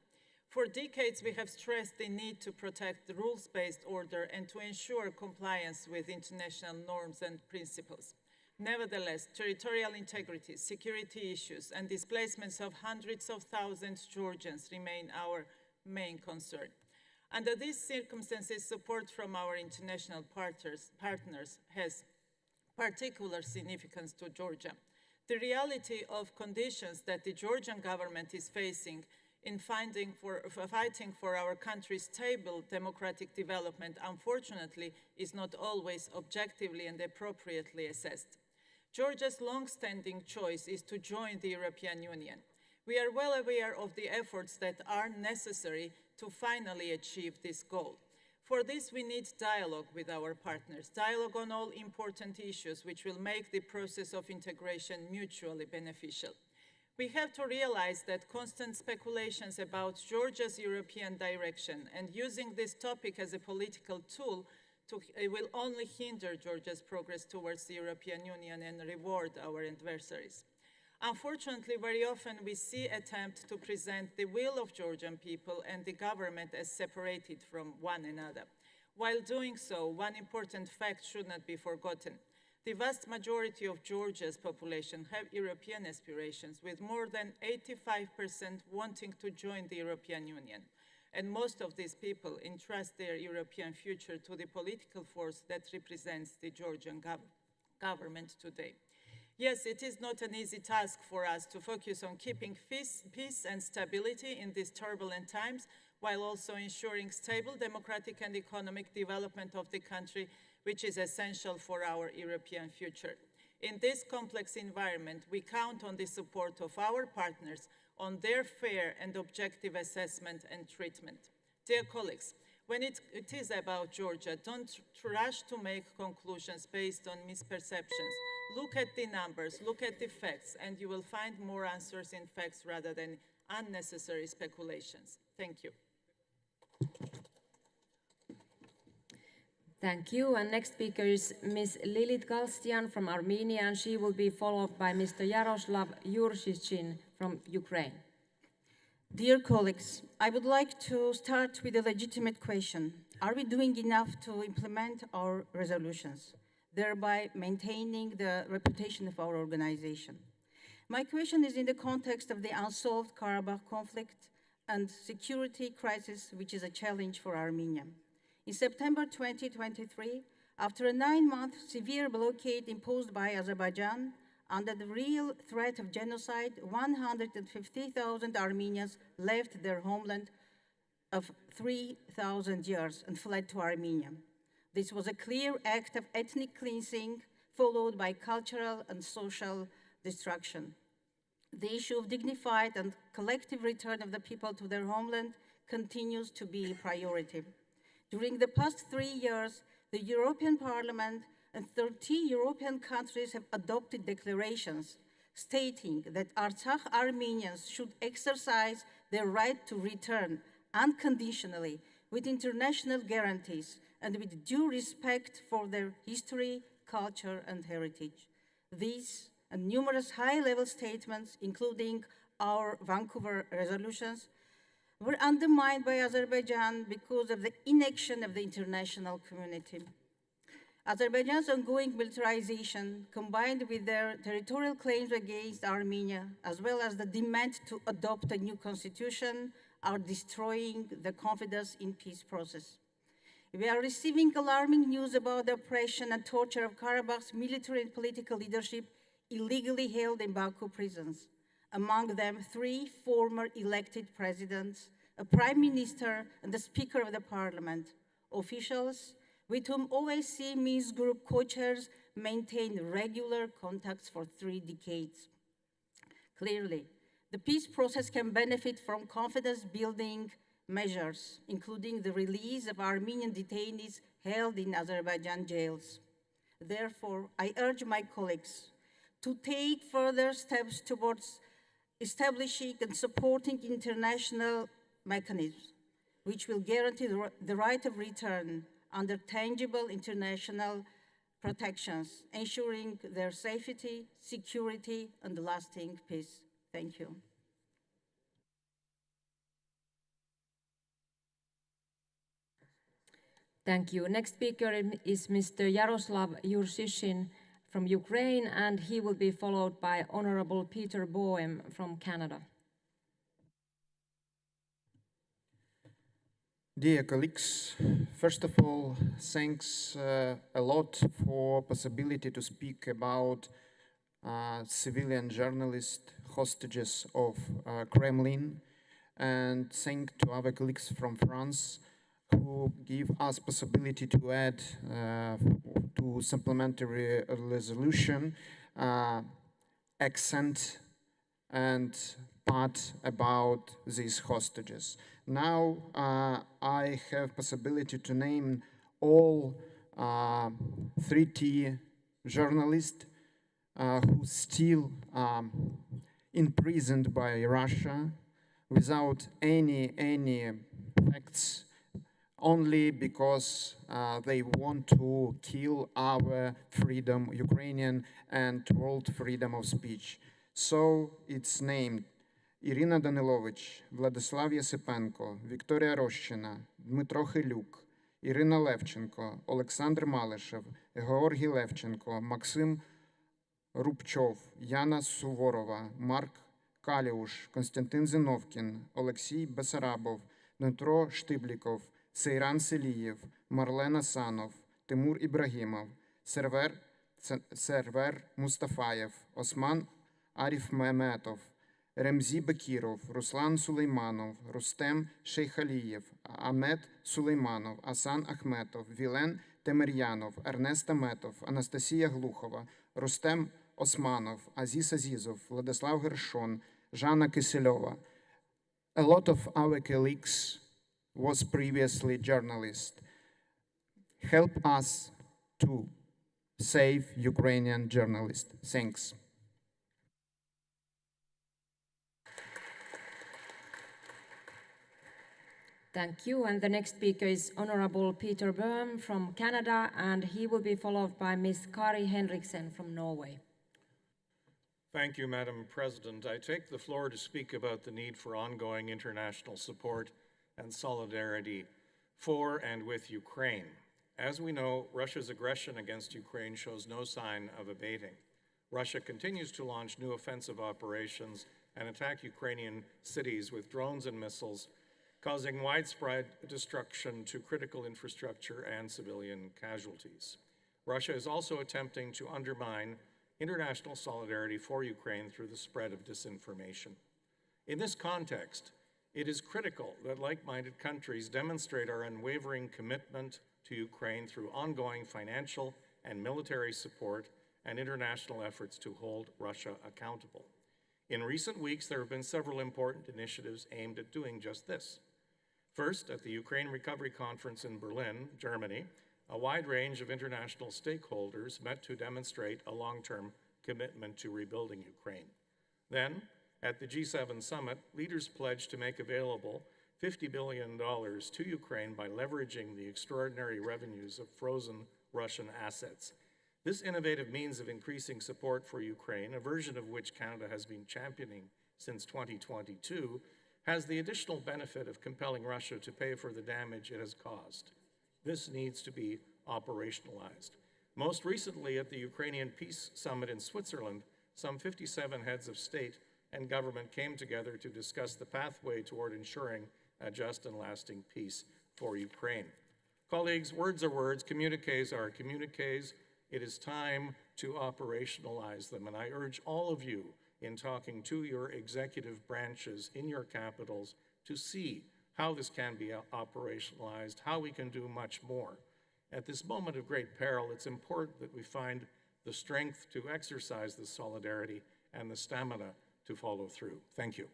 For decades, we have stressed the need to protect the rules-based order and to ensure compliance with international norms and principles. Nevertheless, territorial integrity, security issues, and displacements of hundreds of thousands of Georgians remain our main concern. Under these circumstances, support from our international partners has particular significance to Georgia. The reality of conditions that the Georgian government is facing in fighting for our country's stable democratic development, unfortunately, is not always objectively and appropriately assessed. Georgia's long-standing choice is to join the European Union. We are well aware of the efforts that are necessary to finally achieve this goal. For this, we need dialogue with our partners, dialogue on all important issues which will make the process of integration mutually beneficial. We have to realize that constant speculations about Georgia's European direction and using this topic as a political tool will only hinder Georgia's progress towards the European Union and reward our adversaries. Unfortunately, very often we see attempts to present the will of Georgian people and the government as separated from one another. While doing so, one important fact should not be forgotten. The vast majority of Georgia's population have European aspirations, with more than 85% wanting to join the European Union. And most of these people entrust their European future to the political force that represents the Georgian government today. Yes, it is not an easy task for us to focus on keeping peace and stability in these turbulent times, while also ensuring stable democratic and economic development of the country, which is essential for our European future. In this complex environment, we count on the support of our partners on their fair and objective assessment and treatment. Dear colleagues, when it is about Georgia, don't rush to make conclusions based on misperceptions. Look at the numbers, look at the facts, and you will find more answers in facts rather than unnecessary speculations. Thank you. Thank you. And next speaker is Ms. Lilit Galstian from Armenia, and she will be followed by Mr. Yaroslav Yurshichin from Ukraine. Dear colleagues, I would like to start with a legitimate question. Are we doing enough to implement our resolutions, thereby maintaining the reputation of our organization? My question is in the context of the unsolved Karabakh conflict and security crisis, which is a challenge for Armenia. In September 2023, After a 9-month severe blockade imposed by Azerbaijan, under the real threat of genocide, 150,000 Armenians left their homeland of 3,000 years and fled to Armenia. This was a clear act of ethnic cleansing, followed by cultural and social destruction. The issue of dignified and collective return of the people to their homeland continues to be a priority. During the past 3 years, the European Parliament and 30 European countries have adopted declarations stating that Artsakh Armenians should exercise their right to return unconditionally with international guarantees and with due respect for their history, culture, and heritage. These and numerous high-level statements, including our Vancouver resolutions, were undermined by Azerbaijan because of the inaction of the international community. Azerbaijan's ongoing militarization, combined with their territorial claims against Armenia, as well as the demand to adopt a new constitution, are destroying the confidence in peace process. We are receiving alarming news about the oppression and torture of Karabakh's military and political leadership illegally held in Baku prisons. Among them, 3 former elected presidents, a prime minister, and the speaker of the parliament. Officials with whom OSCE Minsk Group co-chairs maintain regular contacts for 3 decades. Clearly, the peace process can benefit from confidence-building measures, including the release of Armenian detainees held in Azerbaijan jails. Therefore, I urge my colleagues to take further steps towards establishing and supporting international mechanisms which will guarantee the right of return under tangible international protections, ensuring their safety, security, and lasting peace. Thank you. Thank you. Next speaker is Mr. Yaroslav Yurshishin from Ukraine, and he will be followed by Honorable Peter Boehm from Canada. Dear colleagues, first of all, thanks a lot for possibility to speak about civilian journalist hostages of Kremlin, and thank to our colleagues from France who give us possibility to add to supplementary resolution accent and part about these hostages. Now I have possibility to name all 30 journalists who still imprisoned by Russia without any facts, only because they want to kill our freedom, Ukrainian and world freedom of speech. So it's named Ірина Данилович, Владислав Єсипенко, Вікторія Рощина, Дмитро Хилюк, Ірина Левченко, Олександр Малишев, Георгій Левченко, Максим Рубчов, Яна Суворова, Марк Каліуш, Константин Зиновкін, Олексій Бесарабов, Дмитро Штибліков, Сейран Селієв, Марлена Санов, Тимур Ібрагімов, Сервер Мустафаєв, Осман Ариф Меметов, Ремзі Бекіров, Руслан Сулейманов, Рустем Шейхалієв, Амет Сулейманов, Асан Ахметов, Вілен Темир'янов, Ернест Аметов, Анастасія Глухова, Рустем Османов, Азіз Азізов, Владислав Гершон, Жанна Кисельова. A lot of our colleagues was previously journalists. Help us to save Ukrainian journalists. Thanks. Thank you. And the next speaker is Honorable Peter Boehm from Canada, and he will be followed by Ms. Kari Henriksen from Norway. Thank you, Madam President. I take the floor to speak about the need for ongoing international support and solidarity for and with Ukraine. As we know, Russia's aggression against Ukraine shows no sign of abating. Russia continues to launch new offensive operations and attack Ukrainian cities with drones and missiles, causing widespread destruction to critical infrastructure and civilian casualties. Russia is also attempting to undermine international solidarity for Ukraine through the spread of disinformation. In this context, it is critical that like-minded countries demonstrate our unwavering commitment to Ukraine through ongoing financial and military support and international efforts to hold Russia accountable. In recent weeks, there have been several important initiatives aimed at doing just this. First, at the Ukraine Recovery Conference in Berlin, Germany, a wide range of international stakeholders met to demonstrate a long-term commitment to rebuilding Ukraine. Then, at the G7 summit, leaders pledged to make available $50 billion to Ukraine by leveraging the extraordinary revenues of frozen Russian assets. This innovative means of increasing support for Ukraine, a version of which Canada has been championing since 2022, has the additional benefit of compelling Russia to pay for the damage it has caused. This needs to be operationalized. Most recently, at the Ukrainian Peace Summit in Switzerland, some 57 heads of state and government came together to discuss the pathway toward ensuring a just and lasting peace for Ukraine. Colleagues, words are words, communiques are communiques. It is time to operationalize them, and I urge all of you in talking to your executive branches in your capitals to see how this can be operationalized, how we can do much more. At this moment of great peril, it's important that we find the strength to exercise this solidarity and the stamina to follow through. Thank you.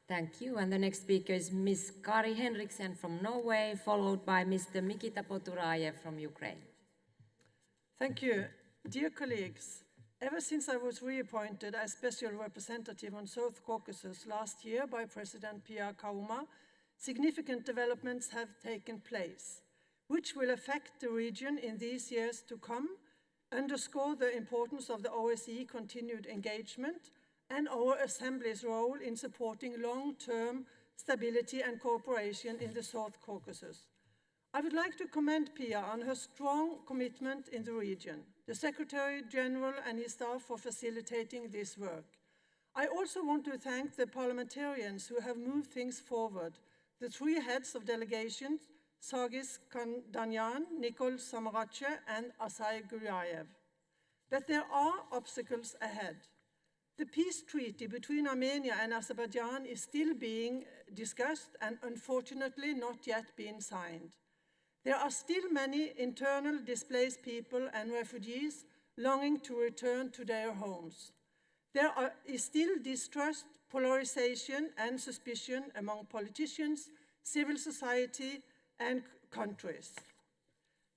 Thank you. And the next speaker is Ms. Kari Henriksen from Norway, followed by Mr. Mikita Poturayev from Ukraine. Thank you. Dear colleagues, ever since I was reappointed as Special Representative on South Caucasus last year by President Pierre Kauma, significant developments have taken place, which will affect the region in these years to come, underscore the importance of the OSCE continued engagement, and our Assembly's role in supporting long-term stability and cooperation in the South Caucasus. I would like to commend Pia on her strong commitment in the region, the Secretary General and his staff for facilitating this work. I also want to thank the parliamentarians who have moved things forward, the three heads of delegations, Sargis Kandanyan, Nikol Samarache, and Asai Guryaev. But there are obstacles ahead. The peace treaty between Armenia and Azerbaijan is still being discussed and unfortunately not yet been signed. There are still many internal displaced people and refugees longing to return to their homes. There is still distrust, polarization, and suspicion among politicians, civil society, and countries.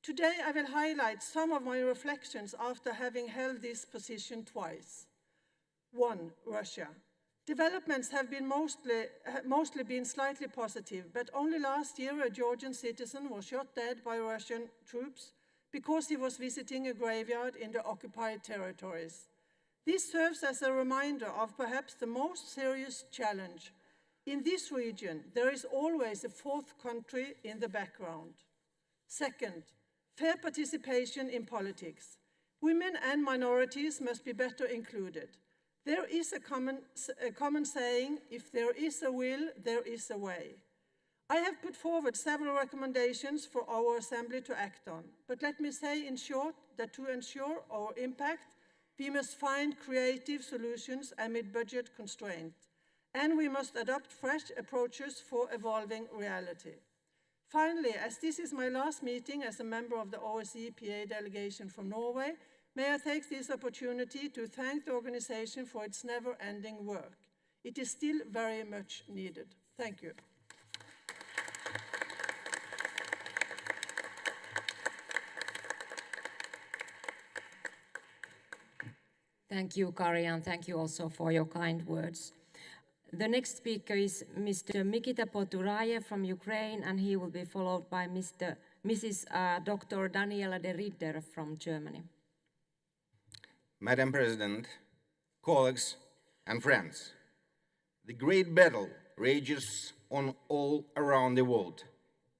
Today, I will highlight some of my reflections after having held this position twice. 1. Russia. Developments have been mostly been slightly positive, but only last year a Georgian citizen was shot dead by Russian troops because he was visiting a graveyard in the occupied territories. This serves as a reminder of perhaps the most serious challenge. In this region, there is always a fourth country in the background. Second, fair participation in politics. Women and minorities must be better included. There is a common saying, if there is a will, there is a way. I have put forward several recommendations for our Assembly to act on, but let me say in short that to ensure our impact, we must find creative solutions amid budget constraints, and we must adopt fresh approaches for evolving reality. Finally, as this is my last meeting as a member of the OSCE PA delegation from Norway, may I take this opportunity to thank the organization for its never-ending work. It is still very much needed. Thank you. Thank you, Kari, and thank you also for your kind words. The next speaker is Mr. Mikita Poturayev from Ukraine, and he will be followed by Mrs. Dr. Daniela de Ridder from Germany. Madam President, colleagues and friends, the great battle rages on all around the world,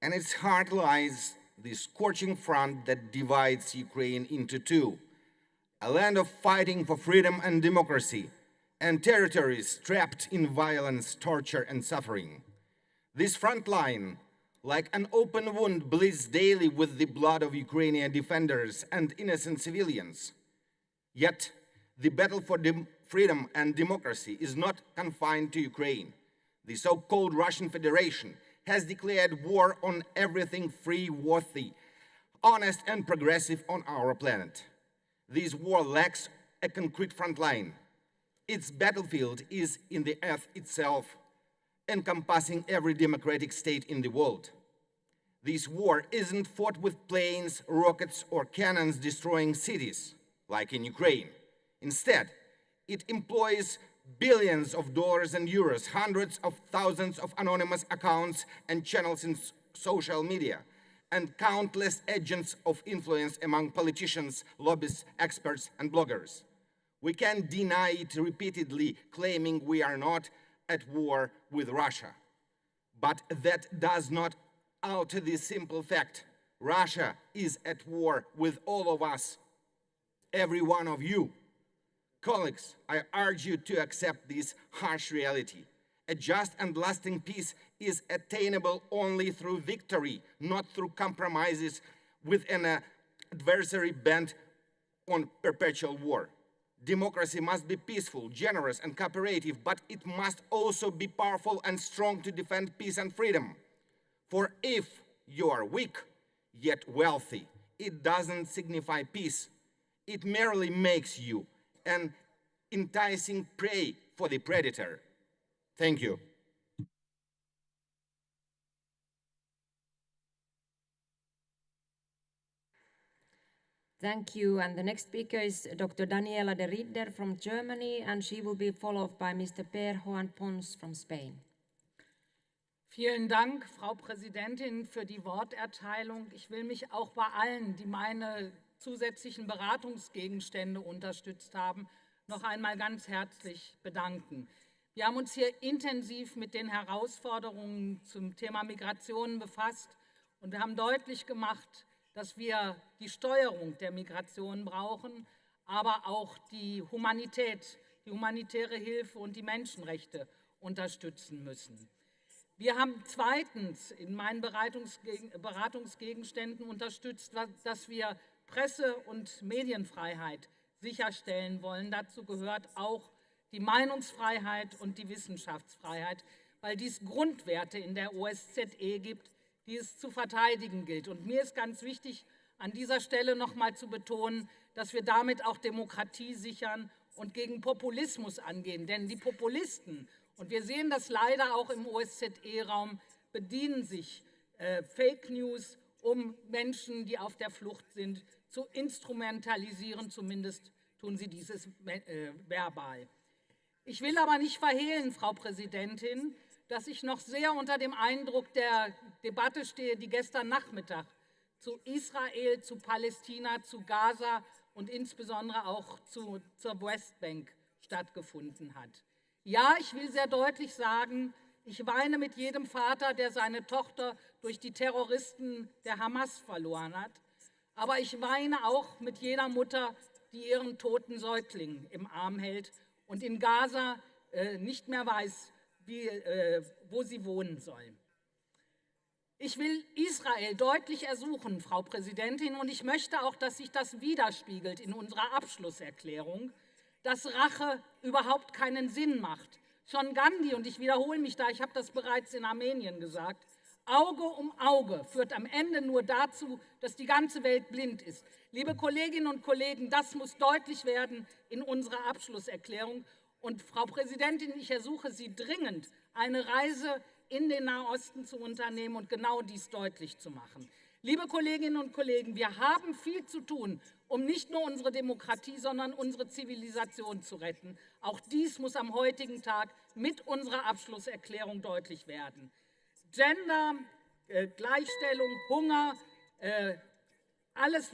and its heart lies the scorching front that divides Ukraine into two, a land of fighting for freedom and democracy, and territories trapped in violence, torture, and suffering. This front line, like an open wound, bleeds daily with the blood of Ukrainian defenders and innocent civilians. Yet, the battle for freedom and democracy is not confined to Ukraine. The so-called Russian Federation has declared war on everything free, worthy, honest, and progressive on our planet. This war lacks a concrete front line. Its battlefield is in the earth itself, encompassing every democratic state in the world. This war isn't fought with planes, rockets, or cannons destroying cities, like in Ukraine. Instead, it employs billions of dollars and euros, hundreds of thousands of anonymous accounts and channels in social media, and countless agents of influence among politicians, lobbyists, experts, and bloggers. We can deny it repeatedly, claiming we are not at war with Russia. But that does not alter the simple fact: Russia is at war with all of us, every one of you. Colleagues, I urge you to accept this harsh reality. A just and lasting peace is attainable only through victory, not through compromises with an adversary bent on perpetual war. Democracy must be peaceful, generous, and cooperative, but it must also be powerful and strong to defend peace and freedom. For if you are weak, yet wealthy, it doesn't signify peace. It merely makes you an enticing prey for the predator. Thank you. Thank you. And the next speaker is Dr. Daniela de Ridder from Germany, and she will be followed by Mr. Per Juan Pons from Spain. Vielen Dank, Frau Präsidentin, für die Worterteilung. Ich will mich auch bei allen, die meine zusätzlichen Beratungsgegenstände unterstützt haben, noch einmal ganz herzlich bedanken. Wir haben uns hier intensiv mit den Herausforderungen zum Thema Migration befasst und wir haben deutlich gemacht, dass wir die Steuerung der Migration brauchen, aber auch die Humanität, die humanitäre Hilfe und die Menschenrechte unterstützen müssen. Wir haben zweitens in meinen Beratungsgegenständen unterstützt, dass wir Presse- und Medienfreiheit sicherstellen wollen. Dazu gehört auch die Meinungsfreiheit und die Wissenschaftsfreiheit, weil dies Grundwerte in der OSZE gibt, die es zu verteidigen gilt. Und mir ist ganz wichtig, an dieser Stelle noch mal zu betonen, dass wir damit auch Demokratie sichern und gegen Populismus angehen. Denn die Populisten, und wir sehen das leider auch im OSZE-Raum, bedienen sich Fake News, um Menschen, die auf der Flucht sind, zu instrumentalisieren. Zumindest tun sie dieses verbal. Ich will aber nicht verhehlen, Frau Präsidentin, dass ich noch sehr unter dem Eindruck der Debatte stehe, die gestern Nachmittag zu Israel, zu Palästina, zu Gaza und insbesondere auch zur Westbank stattgefunden hat. Ja, ich will sehr deutlich sagen, ich weine mit jedem Vater, der seine Tochter durch die Terroristen der Hamas verloren hat. Aber ich weine auch mit jeder Mutter, die ihren toten Säugling im Arm hält und in Gaza nicht mehr weiß, wo sie wohnen sollen. Ich will Israel deutlich ersuchen, Frau Präsidentin, und ich möchte auch, dass sich das widerspiegelt in unserer Abschlusserklärung, dass Rache überhaupt keinen Sinn macht. Schon Gandhi, und ich wiederhole mich da, ich habe das bereits in Armenien gesagt, Auge um Auge führt am Ende nur dazu, dass die ganze Welt blind ist. Liebe Kolleginnen und Kollegen, das muss deutlich werden in unserer Abschlusserklärung. Und Frau Präsidentin, ich ersuche Sie dringend, eine Reise in den Nahosten zu unternehmen und genau dies deutlich zu machen. Liebe Kolleginnen und Kollegen, wir haben viel zu tun, um nicht nur unsere Demokratie, sondern unsere Zivilisation zu retten. Auch dies muss am heutigen Tag mit unserer Abschlusserklärung deutlich werden. Gender, Gleichstellung, Hunger, alles,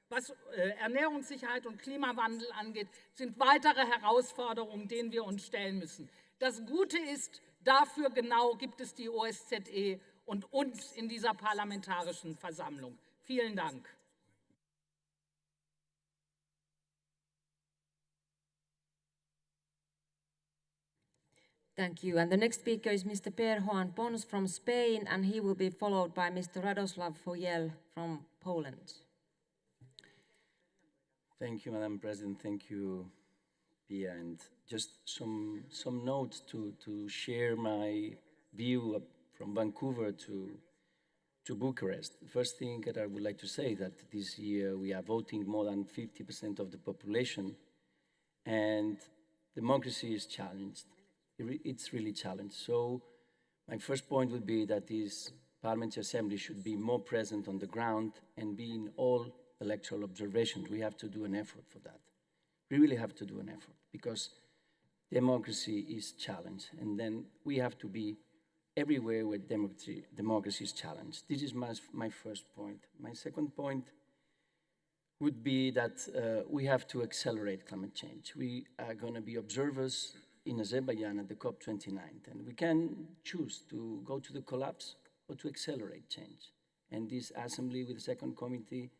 was Ernährungssicherheit und Klimawandel angeht, sind weitere Herausforderungen, denen wir uns stellen müssen. Das Gute ist, dafür genau gibt es die OSZE und uns in dieser parlamentarischen Versammlung. Vielen Dank. Thank you. And the next speaker is Mr. Per Juan Pons from Spain, and he will be followed by Mr. Radoslav Fogiel from Poland. Thank you, Madam President. Thank you, Pia. And just some notes to share my view from Vancouver to Bucharest. The first thing that I would like to say that this year we are voting more than 50% of the population, and democracy is challenged. It's really challenged. So my first point would be that this Parliamentary Assembly should be more present on the ground and be in all electoral observations. We have to do an effort for that. We really have to do an effort because democracy is challenged, and then we have to be everywhere where democracy is challenged. This is my first point. My second point would be that we have to accelerate climate change. We are going to be observers in Azerbaijan at the COP29, and we can choose to go to the collapse or to accelerate change. And this assembly with the second committee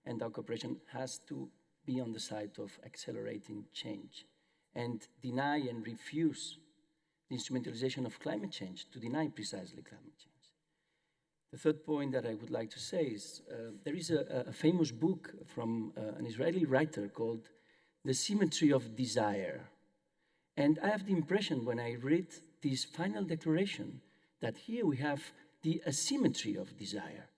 and our cooperation has to be on the side of accelerating change and deny and refuse the instrumentalization of climate change to deny precisely climate change. The third point that I would like to say is there is a famous book from an Israeli writer called The Symmetry of Desire. And I have the impression when I read this final declaration that here we have the asymmetry of desire.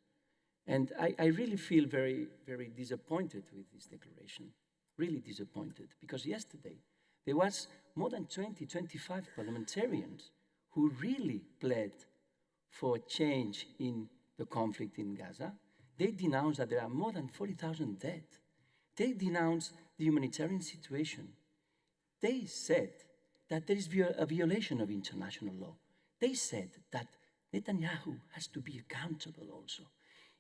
And I really feel very, very disappointed with this declaration, really disappointed, because yesterday there was more than 20, 25 parliamentarians who really pled for change in the conflict in Gaza. They denounced that there are more than 40,000 dead. They denounced the humanitarian situation. They said that there is a violation of international law. They said that Netanyahu has to be accountable also.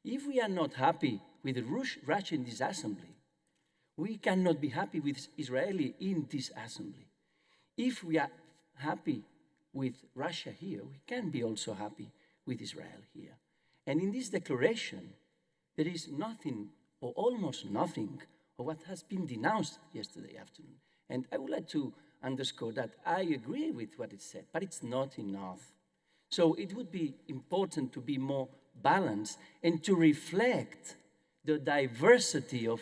If we are not happy with Russia in this assembly, we cannot be happy with Israeli in this assembly. If we are happy with Russia here, we can be also happy with Israel here. And in this declaration, there is nothing or almost nothing of what has been denounced yesterday afternoon. And I would like to underscore that I agree with what it said, but it's not enough. So it would be important to be more balanced and to reflect the diversity of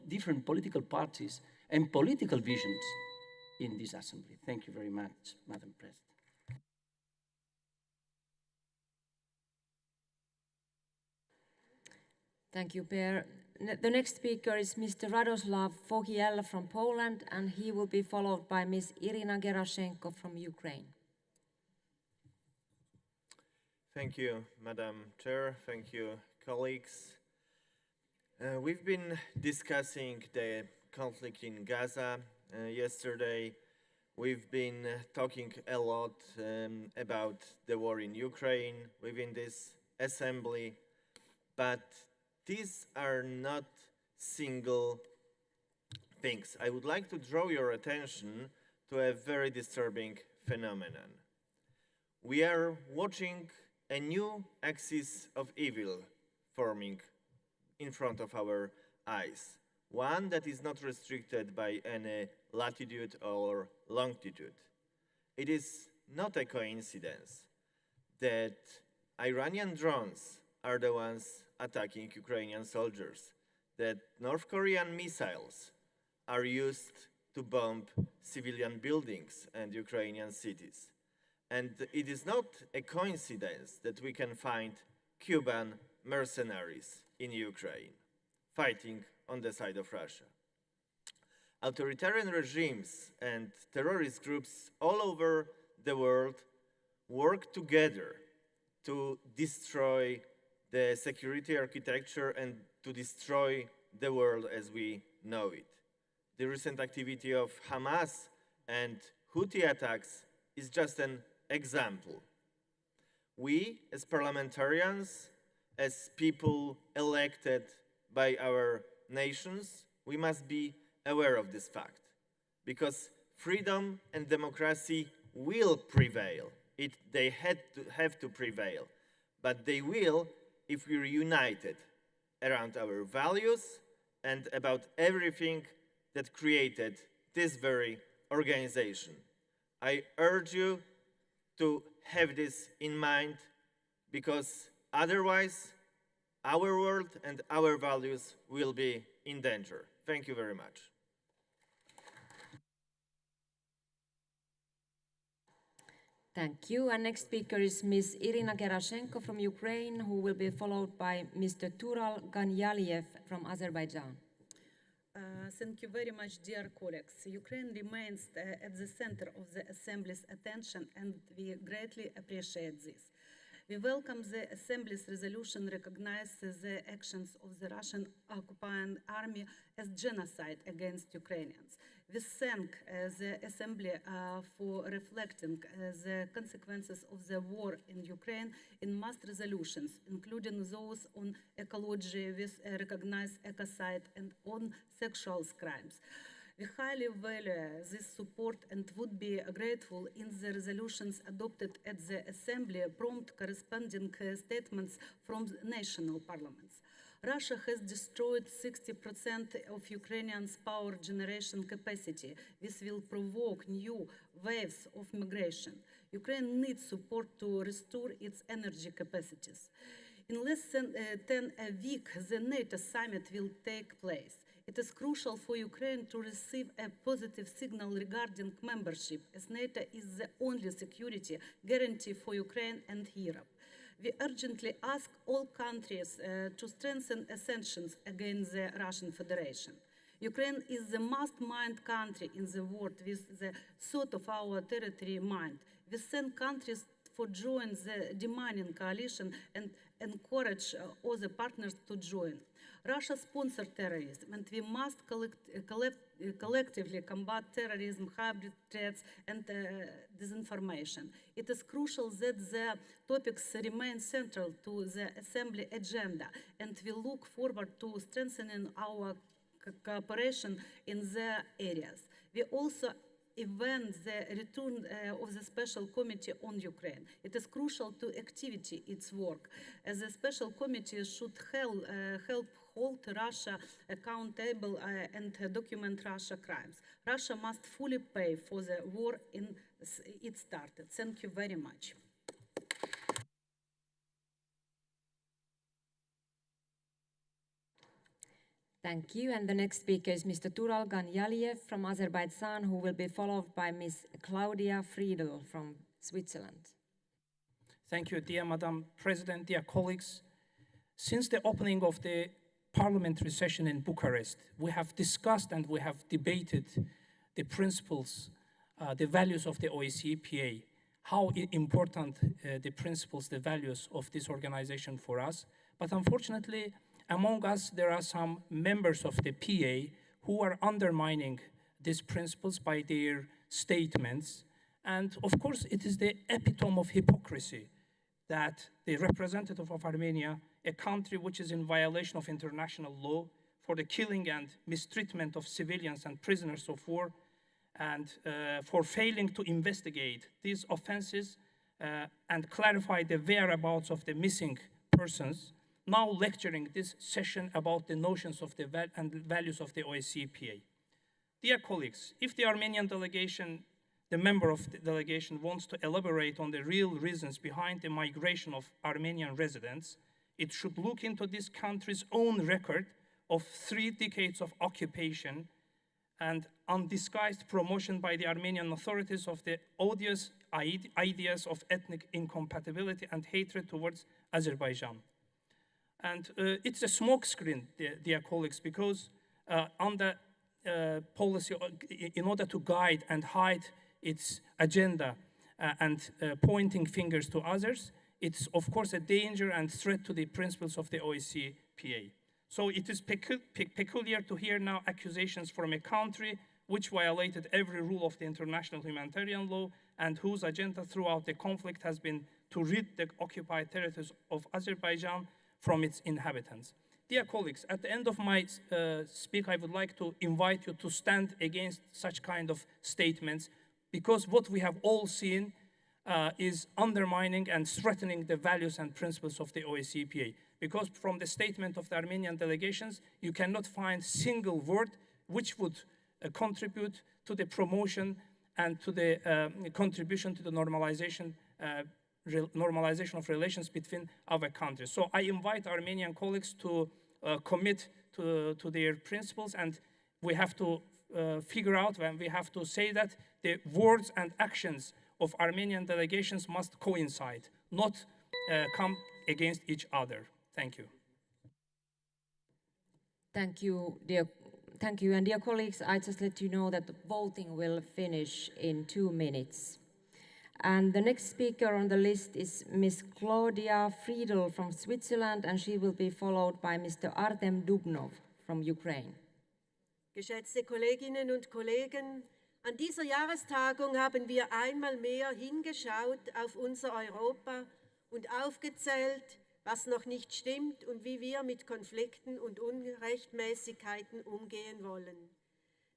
different political parties and political visions in this assembly. Thank you very much, Madam President. Thank you, Per. The next speaker is Mr. Radoslav Fogiel from Poland, and he will be followed by Ms. Irina Gerashenko from Ukraine. Thank you, Madam Chair. Thank you, colleagues. We've been discussing the conflict in Gaza yesterday. We've been talking a lot about the war in Ukraine within this assembly, but these are not single things. I would like to draw your attention to a very disturbing phenomenon. We are watching a new axis of evil forming in front of our eyes, one that is not restricted by any latitude or longitude. It is not a coincidence that Iranian drones are the ones attacking Ukrainian soldiers, that North Korean missiles are used to bomb civilian buildings and Ukrainian cities. And it is not a coincidence that we can find Cuban mercenaries in Ukraine fighting on the side of Russia. Authoritarian regimes and terrorist groups all over the world work together to destroy the security architecture and to destroy the world as we know it. The recent activity of Hamas and Houthi attacks is just an example. We, as parliamentarians, as people elected by our nations, we must be aware of this fact, because freedom and democracy will prevail. They have to prevail, but they will if we're united around our values and about everything that created this very organization. I urge you to have this in mind, because otherwise our world and our values will be in danger. Thank you very much. Thank you. And next speaker is Ms. Irina Gerashenko from Ukraine, who will be followed by Mr. Tural Ganyaliev from Azerbaijan. Thank you very much, dear colleagues. Ukraine remains at the center of the Assembly's attention, and we greatly appreciate this. We welcome the Assembly's resolution recognizing the actions of the Russian occupying army as genocide against Ukrainians. We thank the Assembly for reflecting the consequences of the war in Ukraine in most resolutions, including those on ecology with recognized ecocide and on sexual crimes. We highly value this support and would be grateful in the resolutions adopted at the Assembly prompt corresponding statements from national parliaments. Russia has destroyed 60% of Ukrainians' power generation capacity. This will provoke new waves of migration. Ukraine needs support to restore its energy capacities. In less than a week, the NATO summit will take place. It is crucial for Ukraine to receive a positive signal regarding membership, as NATO is the only security guarantee for Ukraine and Europe. We urgently ask all countries to strengthen sanctions against the Russian Federation. Ukraine is the most mined country in the world with the third of our territory mined. We thank countries for joining the demining coalition and encourage other partners to join. Russia sponsors terrorism, and we must collectively combat terrorism, hybrid threats, and disinformation. It is crucial that the topics remain central to the Assembly agenda, and we look forward to strengthening our cooperation in the areas. We also event the return of the Special Committee on Ukraine. It is crucial to activity its work, as the Special Committee should help hold Russia accountable and document Russia crimes. Russia must fully pay for the war it started. Thank you very much. Thank you. And the next speaker is Mr. Tural Ganyaliev from Azerbaijan, who will be followed by Ms. Claudia Friedel from Switzerland. Thank you, dear Madam President, dear colleagues. Since the opening of the parliamentary session in Bucharest, we have discussed and we have debated the principles, the values of the OSCE, how important the principles, the values of this organization for us. But unfortunately, among us, there are some members of the PA who are undermining these principles by their statements. And of course, it is the epitome of hypocrisy that the representative of Armenia, a country which is in violation of international law for the killing and mistreatment of civilians and prisoners of war, and for failing to investigate these offenses and clarify the whereabouts of the missing persons, now lecturing this session about the notions of the values of the OSCE. Dear colleagues, if the Armenian delegation, the member of the delegation, wants to elaborate on the real reasons behind the migration of Armenian residents, it should look into this country's own record of 3 decades of occupation and undisguised promotion by the Armenian authorities of the odious ideas of ethnic incompatibility and hatred towards Azerbaijan. And it's a smokescreen, dear colleagues, because on the policy, in order to guide and hide its agenda and pointing fingers to others, it's of course a danger and threat to the principles of the OSCE. So it is peculiar to hear now accusations from a country which violated every rule of the international humanitarian law and whose agenda throughout the conflict has been to rid the occupied territories of Azerbaijan from its inhabitants. Dear colleagues, at the end of my speech, I would like to invite you to stand against such kind of statements, because what we have all seen is undermining and threatening the values and principles of the OSCE. Because from the statement of the Armenian delegations, you cannot find a single word which would contribute to the promotion and to the contribution to the normalization of relations between our countries. So I invite Armenian colleagues to commit to their principles, and we have to figure out, when we have to say that the words and actions of Armenian delegations must coincide, not come against each other. Thank you. Thank you, and dear colleagues, I just let you know that the voting will finish in 2 minutes. And the next speaker on the list is Ms. Claudia Friedl from Switzerland, and she will be followed by Mr. Artem Dubnov from Ukraine. Geschätzte Kolleginnen und Kollegen, an dieser Jahrestagung haben wir einmal mehr hingeschaut auf unser Europa und aufgezählt, was noch nicht stimmt und wie wir mit Konflikten und Unrechtmäßigkeiten umgehen wollen.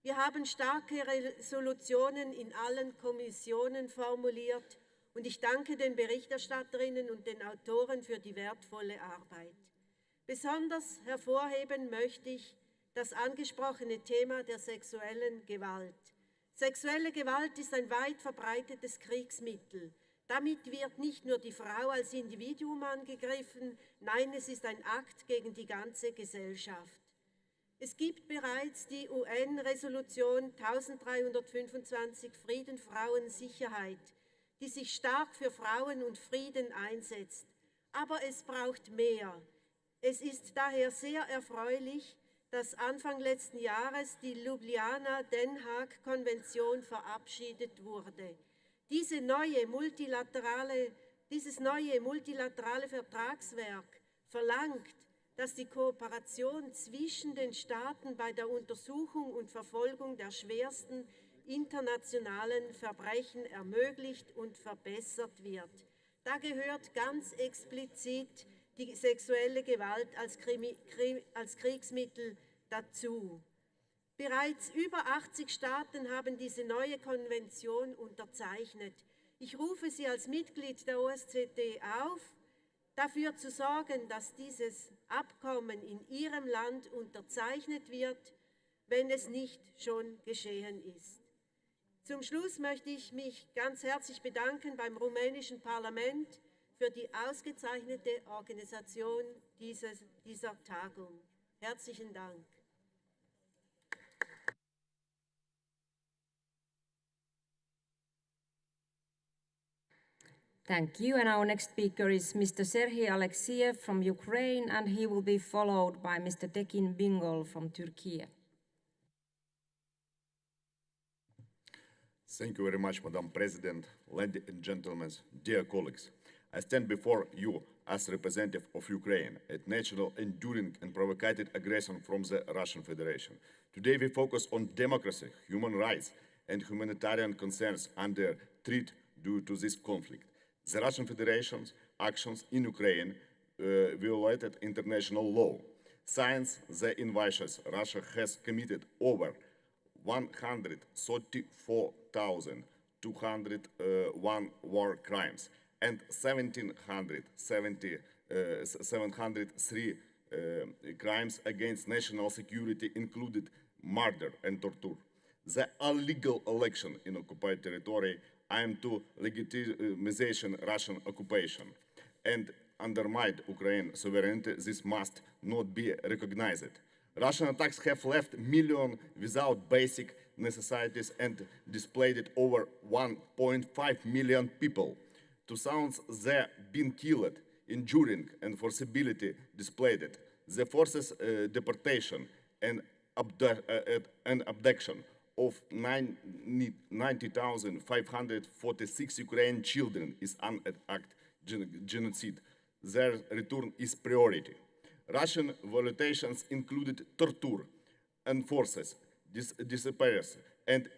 Wir haben starke Resolutionen in allen Kommissionen formuliert und ich danke den Berichterstatterinnen und den Autoren für die wertvolle Arbeit. Besonders hervorheben möchte ich das angesprochene Thema der sexuellen Gewalt. Sexuelle Gewalt ist ein weit verbreitetes Kriegsmittel. Damit wird nicht nur die Frau als Individuum angegriffen, nein, es ist ein Akt gegen die ganze Gesellschaft. Es gibt bereits die UN-Resolution 1325 Frieden, Frauen, Sicherheit, die sich stark für Frauen und Frieden einsetzt. Aber es braucht mehr. Es ist daher sehr erfreulich, dass Anfang letzten Jahres die Ljubljana-Den Haag-Konvention verabschiedet wurde. Dieses neue multilaterale Vertragswerk verlangt, dass die Kooperation zwischen den Staaten bei der Untersuchung und Verfolgung der schwersten internationalen Verbrechen ermöglicht und verbessert wird. Da gehört ganz explizit die sexuelle Gewalt als Kriegsmittel dazu. Bereits über 80 Staaten haben diese neue Konvention unterzeichnet. Ich rufe Sie als Mitglied der OSZE auf, dafür zu sorgen, dass dieses Abkommen in Ihrem Land unterzeichnet wird, wenn es nicht schon geschehen ist. Zum Schluss möchte ich mich ganz herzlich bedanken beim rumänischen Parlament für die ausgezeichnete Organisation dieser Tagung. Herzlichen Dank. Thank you, and our next speaker is Mr. Serhii Alexiev from Ukraine, and he will be followed by Mr. Tekin Bingol from Turkey. Thank you very much, Madam President, ladies and gentlemen, dear colleagues. I stand before you as representative of Ukraine, a national enduring and provocative aggression from the Russian Federation. Today we focus on democracy, human rights, and humanitarian concerns under threat due to this conflict. The Russian Federation's actions in Ukraine violated international law. Since the invasion, Russia has committed over 134,201 war crimes and 703 crimes against national security, included murder and torture. The illegal election in occupied territory aimed to legitimization Russian occupation and undermined Ukraine's sovereignty. This must not be recognized. Russian attacks have left millions without basic necessities and displaced over 1.5 million people. Thousands have been killed, injuring, and forcibly displaced. The forces' deportation and abduction of 90,546 Ukrainian children is an act genocide. Their return is priority. Russian violations included torture, enforced disappearance, and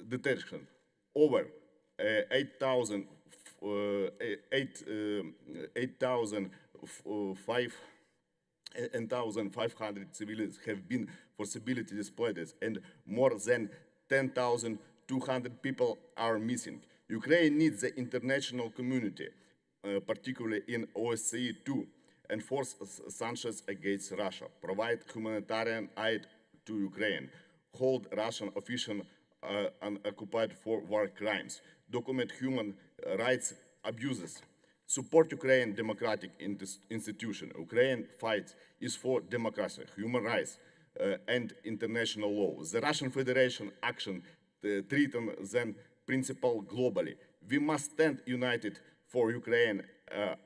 detention. Over 8,500 civilians have been forcibly displaced, and more than 10,200 people are missing. Ukraine needs the international community, particularly in OSCE, to enforce sanctions against Russia, provide humanitarian aid to Ukraine, hold Russian officials unoccupied for war crimes, document human rights abuses, support Ukraine democratic institution. Ukraine fight is for democracy, human rights, and international law. The Russian Federation action threatens the principle globally. We must stand united for Ukraine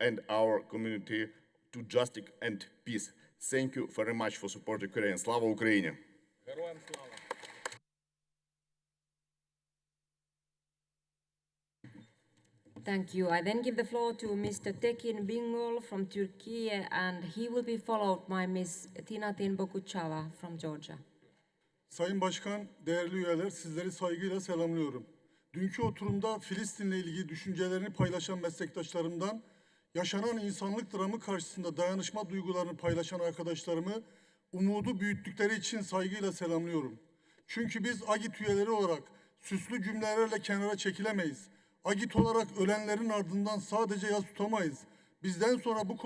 and our community to justice and peace. Thank you very much for support Ukraine. Slava Ukraini! Thank you. I then give the floor to Mr. Tekin Bingol from Turkey, and he will be followed by Ms. Tinatin Bokuchava from Georgia. Sayın Başkan, değerli üyeler, sizleri saygıyla selamlıyorum. Dünkü oturumda Filistin'le ilgili düşüncelerini paylaşan meslektaşlarımdan, yaşanan insanlık dramı karşısında dayanışma duygularını paylaşan arkadaşlarımı umudu büyüttükleri için saygıyla selamlıyorum. Çünkü biz AGİT üyeleri olarak süslü cümlelerle kenara çekilemeyiz. AGİT olarak ölenlerin ardından sadece yas tutamayız. Bizden sonra bu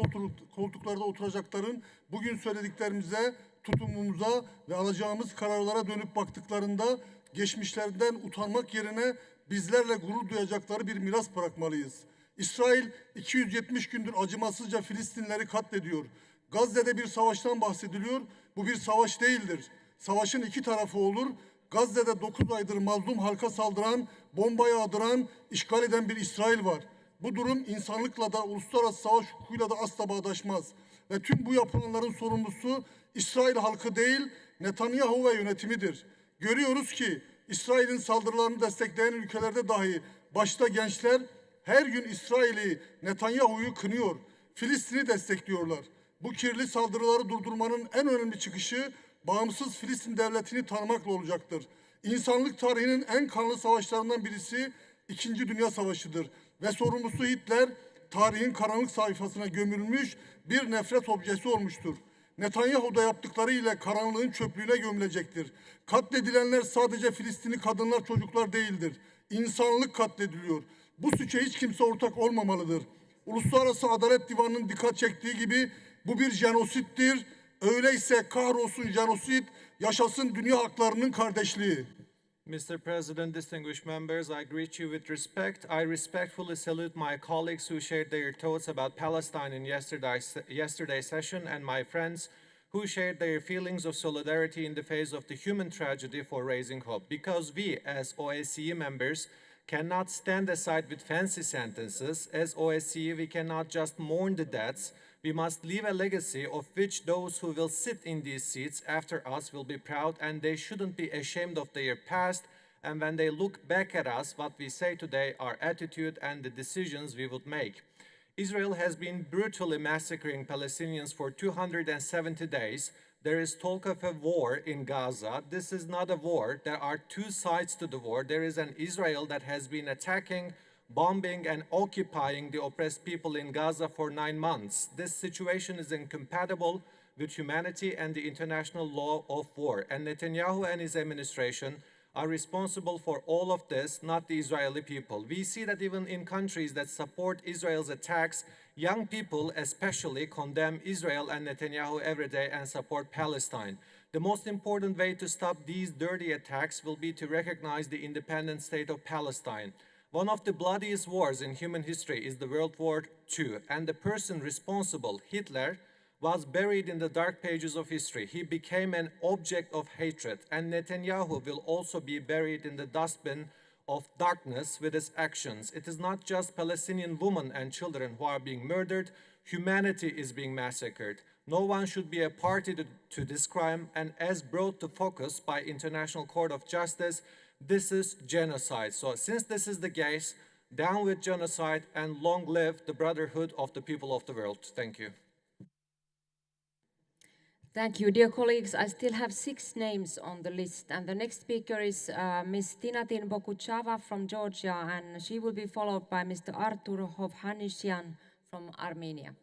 koltuklarda oturacakların bugün söylediklerimize, tutumumuza ve alacağımız kararlara dönüp baktıklarında geçmişlerden utanmak yerine bizlerle gurur duyacakları bir miras bırakmalıyız. İsrail 270 gündür acımasızca Filistinlileri katlediyor. Gazze'de bir savaştan bahsediliyor. Bu bir savaş değildir. Savaşın iki tarafı olur. Gazze'de 9 aydır mazlum halka saldıran, bomba yağdıran, işgal eden bir İsrail var. Bu durum insanlıkla da uluslararası savaş hukukuyla da asla bağdaşmaz. Ve tüm bu yapılanların sorumlusu İsrail halkı değil, Netanyahu ve yönetimidir. Görüyoruz ki İsrail'in saldırılarını destekleyen ülkelerde dahi başta gençler her gün İsrail'i, Netanyahu'yu kınıyor. Filistin'i destekliyorlar. Bu kirli saldırıları durdurmanın en önemli çıkışı bağımsız Filistin devletini tanımakla olacaktır. İnsanlık tarihinin en kanlı savaşlarından birisi İkinci Dünya Savaşı'dır. Ve sorumlusu Hitler, tarihin karanlık sayfasına gömülmüş bir nefret objesi olmuştur. Netanyahu da yaptıklarıyla karanlığın çöplüğüne gömülecektir. Katledilenler sadece Filistinli kadınlar, çocuklar değildir. İnsanlık katlediliyor. Bu suça hiç kimse ortak olmamalıdır. Uluslararası Adalet Divanı'nın dikkat çektiği gibi bu bir jenosittir. Öyleyse kahrolsun jenosit, yaşasın dünya haklarının kardeşliği. Mr. President, distinguished members, I greet you with respect. I respectfully salute my colleagues who shared their thoughts about Palestine in yesterday's session and my friends who shared their feelings of solidarity in the face of the human tragedy for raising hope. Because we, as OSCE members, cannot stand aside with fancy sentences, as OSCE we cannot just mourn the deaths, we must leave a legacy of which those who will sit in these seats after us will be proud, and they shouldn't be ashamed of their past. And when they look back at us, what we say today, our attitude and the decisions we would make. Israel has been brutally massacring Palestinians for 270 days. There is talk of a war in Gaza. This is not a war. There are two sides to the war. There is an Israel that has been attacking, bombing and occupying the oppressed people in Gaza for 9 months. This situation is incompatible with humanity and the international law of war. And Netanyahu and his administration are responsible for all of this, not the Israeli people. We see that even in countries that support Israel's attacks, young people especially condemn Israel and Netanyahu every day and support Palestine. The most important way to stop these dirty attacks will be to recognize the independent state of Palestine. One of the bloodiest wars in human history is the World War II, and the person responsible, Hitler, was buried in the dark pages of history. He became an object of hatred, and Netanyahu will also be buried in the dustbin of darkness with his actions. It is not just Palestinian women and children who are being murdered, humanity is being massacred. No one should be a party to this crime, and as brought to focus by International Court of Justice, this is genocide. So since this is the case, down with genocide and long live the brotherhood of the people of the world. Thank you. Thank you, dear colleagues. I still have 6 names on the list, and the next speaker is Ms. Tinatin Bokuchava from Georgia, and she will be followed by Mr. Artur Hovhannisyan from Armenia.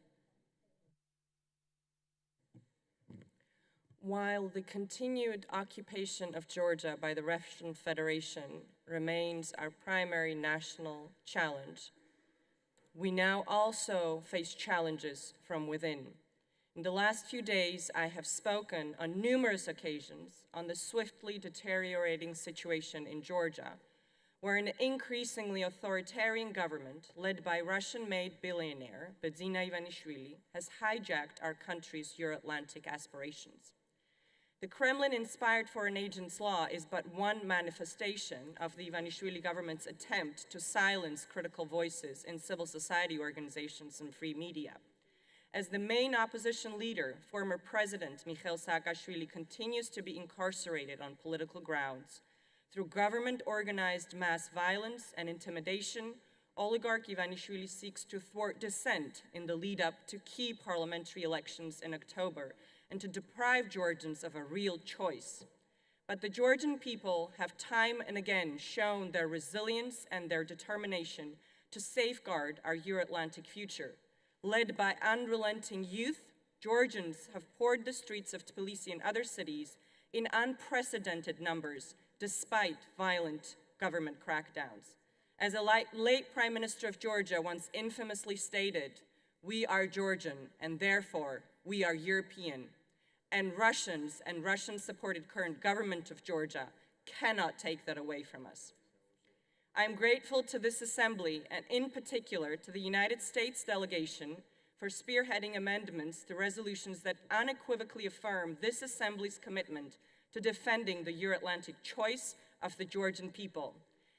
While the continued occupation of Georgia by the Russian Federation remains our primary national challenge, we now also face challenges from within. In the last few days, I have spoken on numerous occasions on the swiftly deteriorating situation in Georgia, where an increasingly authoritarian government led by Russian-made billionaire Bedzina Ivanishvili has hijacked our country's Euro-Atlantic aspirations. The Kremlin-inspired foreign agents law is but one manifestation of the Ivanishvili government's attempt to silence critical voices in civil society organizations and free media. As the main opposition leader, former President Mikhail Saakashvili continues to be incarcerated on political grounds. Through government-organized mass violence and intimidation, oligarch Ivanishvili seeks to thwart dissent in the lead-up to key parliamentary elections in October and to deprive Georgians of a real choice. But the Georgian people have time and again shown their resilience and their determination to safeguard our Euro-Atlantic future. Led by unrelenting youth, Georgians have poured the streets of Tbilisi and other cities in unprecedented numbers, despite violent government crackdowns. As a late Prime Minister of Georgia once infamously stated, "We are Georgian, and therefore we are European." And Russians and Russian-supported current government of Georgia cannot take that away from us. I am grateful to this Assembly, and in particular to the United States delegation, for spearheading amendments to resolutions that unequivocally affirm this Assembly's commitment to defending the Euro-Atlantic choice of the Georgian people.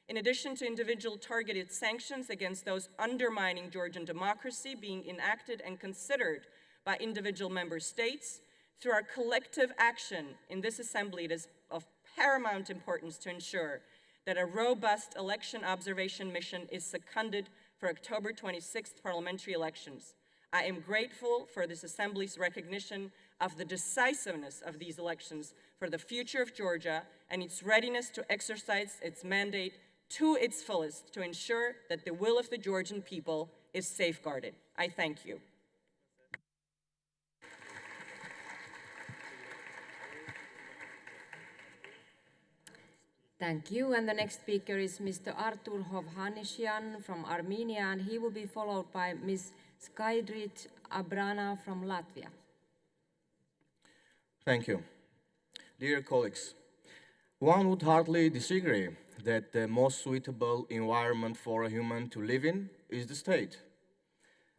In addition to individual targeted sanctions against those undermining Georgian democracy being enacted and considered by individual member states, through our collective action in this Assembly, it is of paramount importance to ensure that a robust election observation mission is seconded for October 26th parliamentary elections. I am grateful for this Assembly's recognition of the decisiveness of these elections for the future of Georgia and its readiness to exercise its mandate to its fullest to ensure that the will of the Georgian people is safeguarded. I thank you. Thank you. And the next speaker is Mr. Artur Hovhannisyan from Armenia, and he will be followed by Ms. Skaidrit Abrana from Latvia. Thank you. Dear colleagues, one would hardly disagree that the most suitable environment for a human to live in is the state.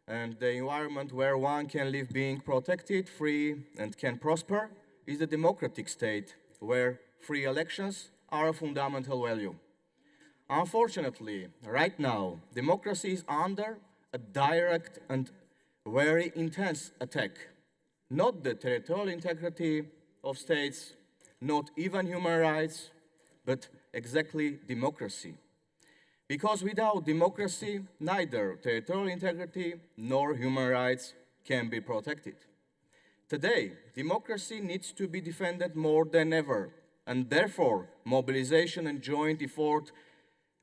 And the environment where one can live being protected, free, and can prosper is the democratic state, where free elections are a fundamental value. Unfortunately, right now, democracy is under a direct and very intense attack. Not the territorial integrity of states, not even human rights, but exactly democracy. Because without democracy, neither territorial integrity nor human rights can be protected. Today, democracy needs to be defended more than ever, and therefore, mobilization and joint effort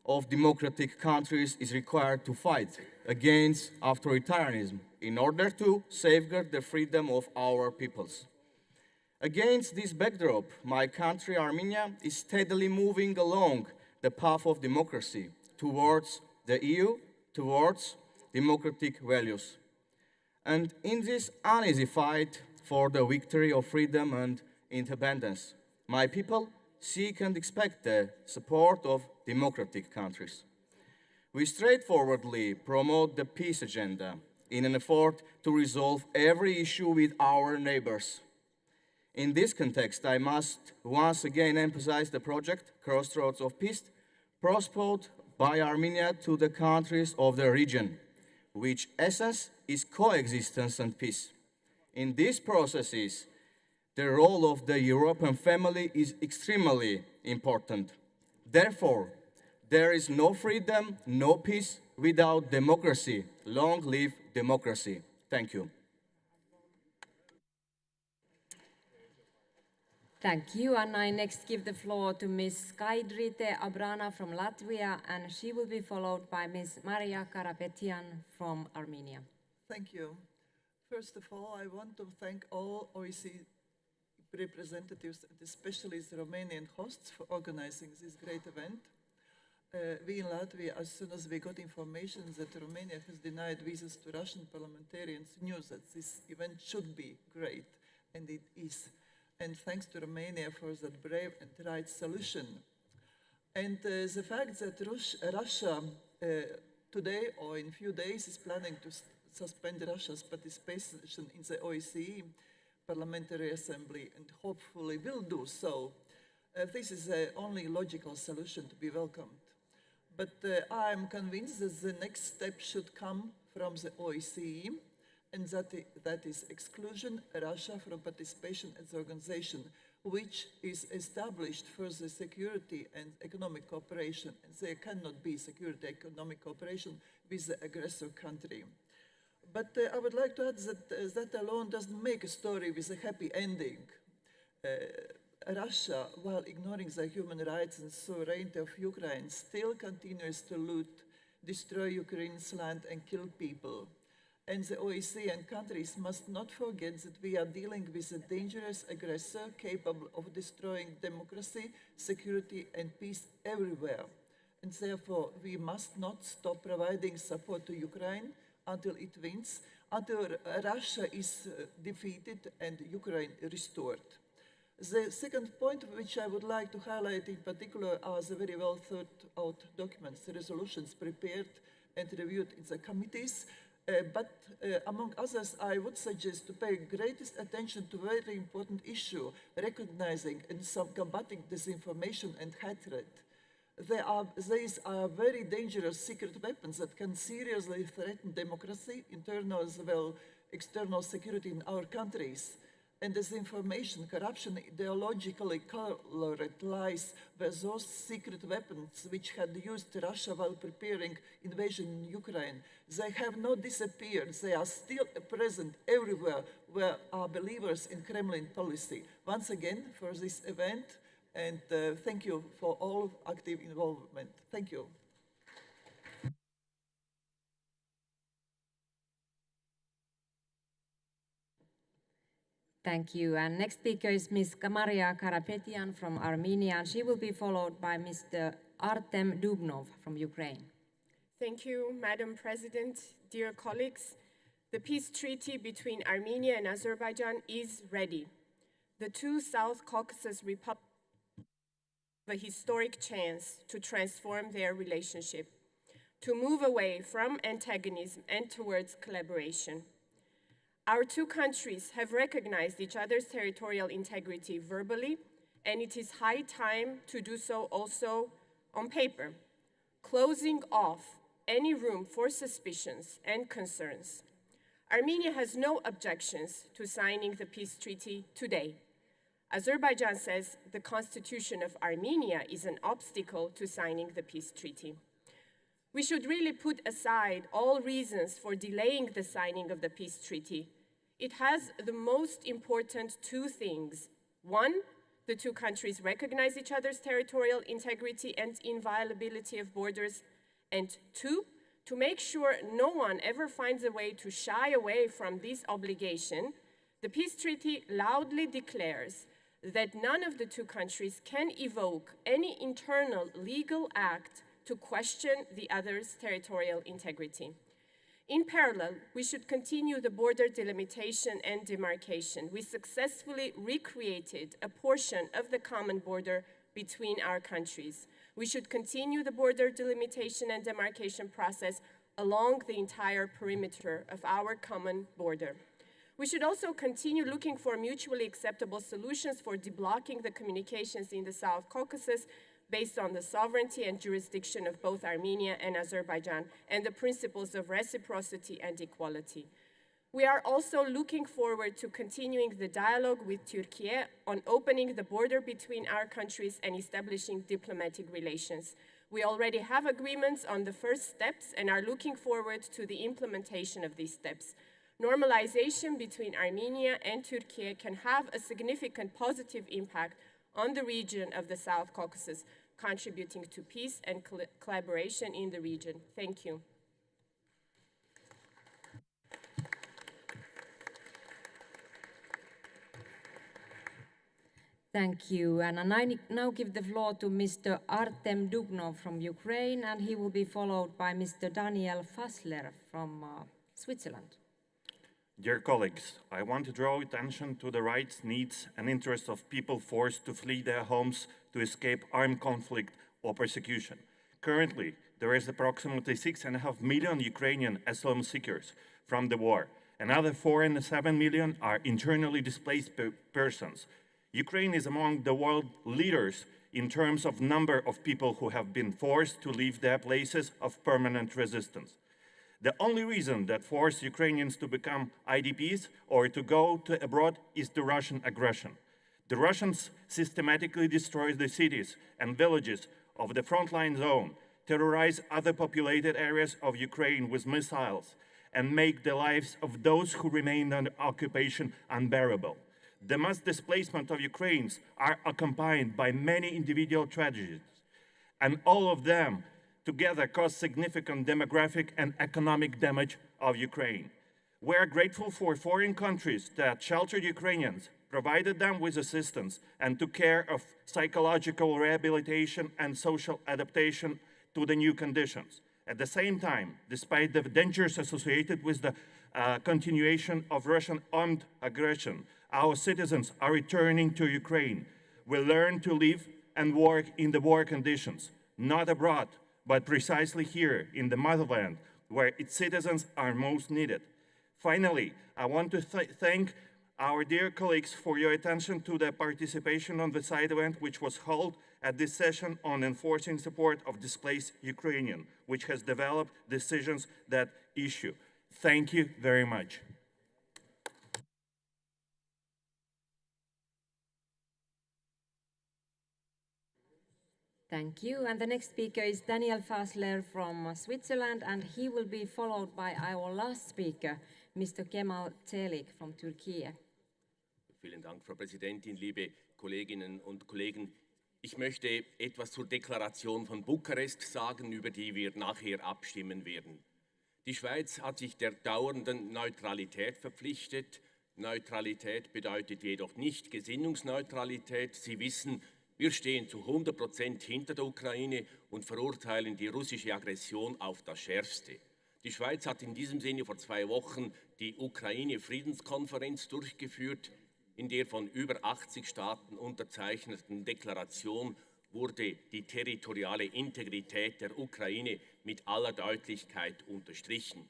of democratic countries is required to fight against authoritarianism in order to safeguard the freedom of our peoples. Against this backdrop, my country, Armenia, is steadily moving along the path of democracy towards the EU, towards democratic values. And in this uneasy fight for the victory of freedom and independence, my people seek and expect the support of democratic countries. We straightforwardly promote the peace agenda in an effort to resolve every issue with our neighbors. In this context, I must once again emphasize the project Crossroads of Peace, proposed by Armenia to the countries of the region, which essence is coexistence and peace. In these processes, the role of the European family is extremely important. Therefore, there is no freedom, no peace without democracy. Long live democracy. Thank you. Thank you, and I next give the floor to Ms. Skaidrite Abrana from Latvia, and she will be followed by Ms. Maria Karapetian from Armenia. Thank you. First of all, I want to thank all OSCE representatives, and especially the Romanian hosts, for organizing this great event. we in Latvia, as soon as we got information that Romania has denied visas to Russian parliamentarians, knew that this event should be great, and it is. And thanks to Romania for that brave and right solution. And the fact that Russia today or in few days is planning to suspend Russia's participation in the OSCE Parliamentary Assembly and hopefully will do so, this is the only logical solution to be welcomed. But I'm convinced that the next step should come from the OSCE, and that is exclusion Russia from participation as the organization, which is established for the security and economic cooperation, and there cannot be security economic cooperation with the aggressor country. But I would like to add that that alone doesn't make a story with a happy ending. Russia, while ignoring the human rights and sovereignty of Ukraine, still continues to loot, destroy Ukraine's land and kill people. And the OSCE and countries must not forget that we are dealing with a dangerous aggressor capable of destroying democracy, security and peace everywhere. And therefore, we must not stop providing support to Ukraine until it wins, until Russia is defeated and Ukraine restored. The second point which I would like to highlight in particular are the very well thought out documents, the resolutions prepared and reviewed in the committees. But among others, I would suggest to pay greatest attention to a very important issue, recognizing and combating disinformation and hatred. These are very dangerous secret weapons that can seriously threaten democracy, internal as well external security in our countries. And disinformation, corruption, ideologically colored lies were those secret weapons which had used Russia while preparing invasion in Ukraine. They have not disappeared. They are still present everywhere where are believers in Kremlin policy. Once again, for this event, and thank you for all active involvement. Thank you. Thank you. And next speaker is Ms. Maria Karapetyan from Armenia, and she will be followed by Mr. Artem Dubnov from Ukraine. Thank you, Madam President. Dear colleagues, the peace treaty between Armenia and Azerbaijan is ready. The two South Caucasus republics have a historic chance to transform their relationship, to move away from antagonism and towards collaboration. Our two countries have recognized each other's territorial integrity verbally, and it is high time to do so also on paper, closing off any room for suspicions and concerns. Armenia has no objections to signing the peace treaty today. Azerbaijan says the constitution of Armenia is an obstacle to signing the peace treaty. We should really put aside all reasons for delaying the signing of the peace treaty. It has the most important two things. One, the two countries recognize each other's territorial integrity and inviolability of borders. And two, to make sure no one ever finds a way to shy away from this obligation, the peace treaty loudly declares that none of the two countries can evoke any internal legal act to question the other's territorial integrity. In parallel, we should continue the border delimitation and demarcation. We successfully recreated a portion of the common border between our countries. We should continue the border delimitation and demarcation process along the entire perimeter of our common border. We should also continue looking for mutually acceptable solutions for deblocking the communications in the South Caucasus based on the sovereignty and jurisdiction of both Armenia and Azerbaijan and the principles of reciprocity and equality. We are also looking forward to continuing the dialogue with Turkey on opening the border between our countries and establishing diplomatic relations. We already have agreements on the first steps and are looking forward to the implementation of these steps. Normalization between Armenia and Turkey can have a significant positive impact on the region of the South Caucasus, contributing to peace and collaboration in the region. Thank you. Thank you. And I now give the floor to Mr. Artem Dubnov from Ukraine, and he will be followed by Mr. Daniel Fassler from Switzerland. Dear colleagues, I want to draw attention to the rights, needs, and interests of people forced to flee their homes to escape armed conflict or persecution. Currently, there is approximately 6.5 million Ukrainian asylum seekers from the war. Another 4.7 million are internally displaced persons. Ukraine is among the world leaders in terms of number of people who have been forced to leave their places of permanent residence. The only reason that forced Ukrainians to become IDPs or to go abroad is the Russian aggression. The Russians systematically destroy the cities and villages of the frontline zone, terrorize other populated areas of Ukraine with missiles, and make the lives of those who remain under occupation unbearable. The mass displacement of Ukrainians are accompanied by many individual tragedies, and all of them together cause significant demographic and economic damage of Ukraine. We are grateful for foreign countries that sheltered Ukrainians, provided them with assistance, and took care of psychological rehabilitation and social adaptation to the new conditions. At the same time, despite the dangers associated with the continuation of Russian armed aggression, our citizens are returning to Ukraine. We learn to live and work in the war conditions, not abroad, but precisely here in the motherland, where its citizens are most needed. Finally, I want to thank our dear colleagues for your attention to the participation on the side event which was held at this session on enforcing support of displaced Ukrainians, which has developed decisions that issue. Thank you very much. Thank you. And the next speaker is Daniel Fassler from Switzerland, and he will be followed by our last speaker, Mr. Kemal Çelik from Turkey. Vielen Dank, Frau Präsidentin, liebe Kolleginnen und Kollegen. Ich möchte etwas zur Deklaration von Bukarest sagen, über die wir nachher abstimmen werden. Die Schweiz hat sich der dauernden Neutralität verpflichtet. Neutralität bedeutet jedoch nicht Gesinnungsneutralität. Sie wissen, wir stehen zu 100% hinter der Ukraine und verurteilen die russische Aggression auf das Schärfste. Die Schweiz hat in diesem Sinne vor 2 Wochen die Ukraine-Friedenskonferenz durchgeführt. In der von über 80 Staaten unterzeichneten Deklaration wurde die territoriale Integrität der Ukraine mit aller Deutlichkeit unterstrichen.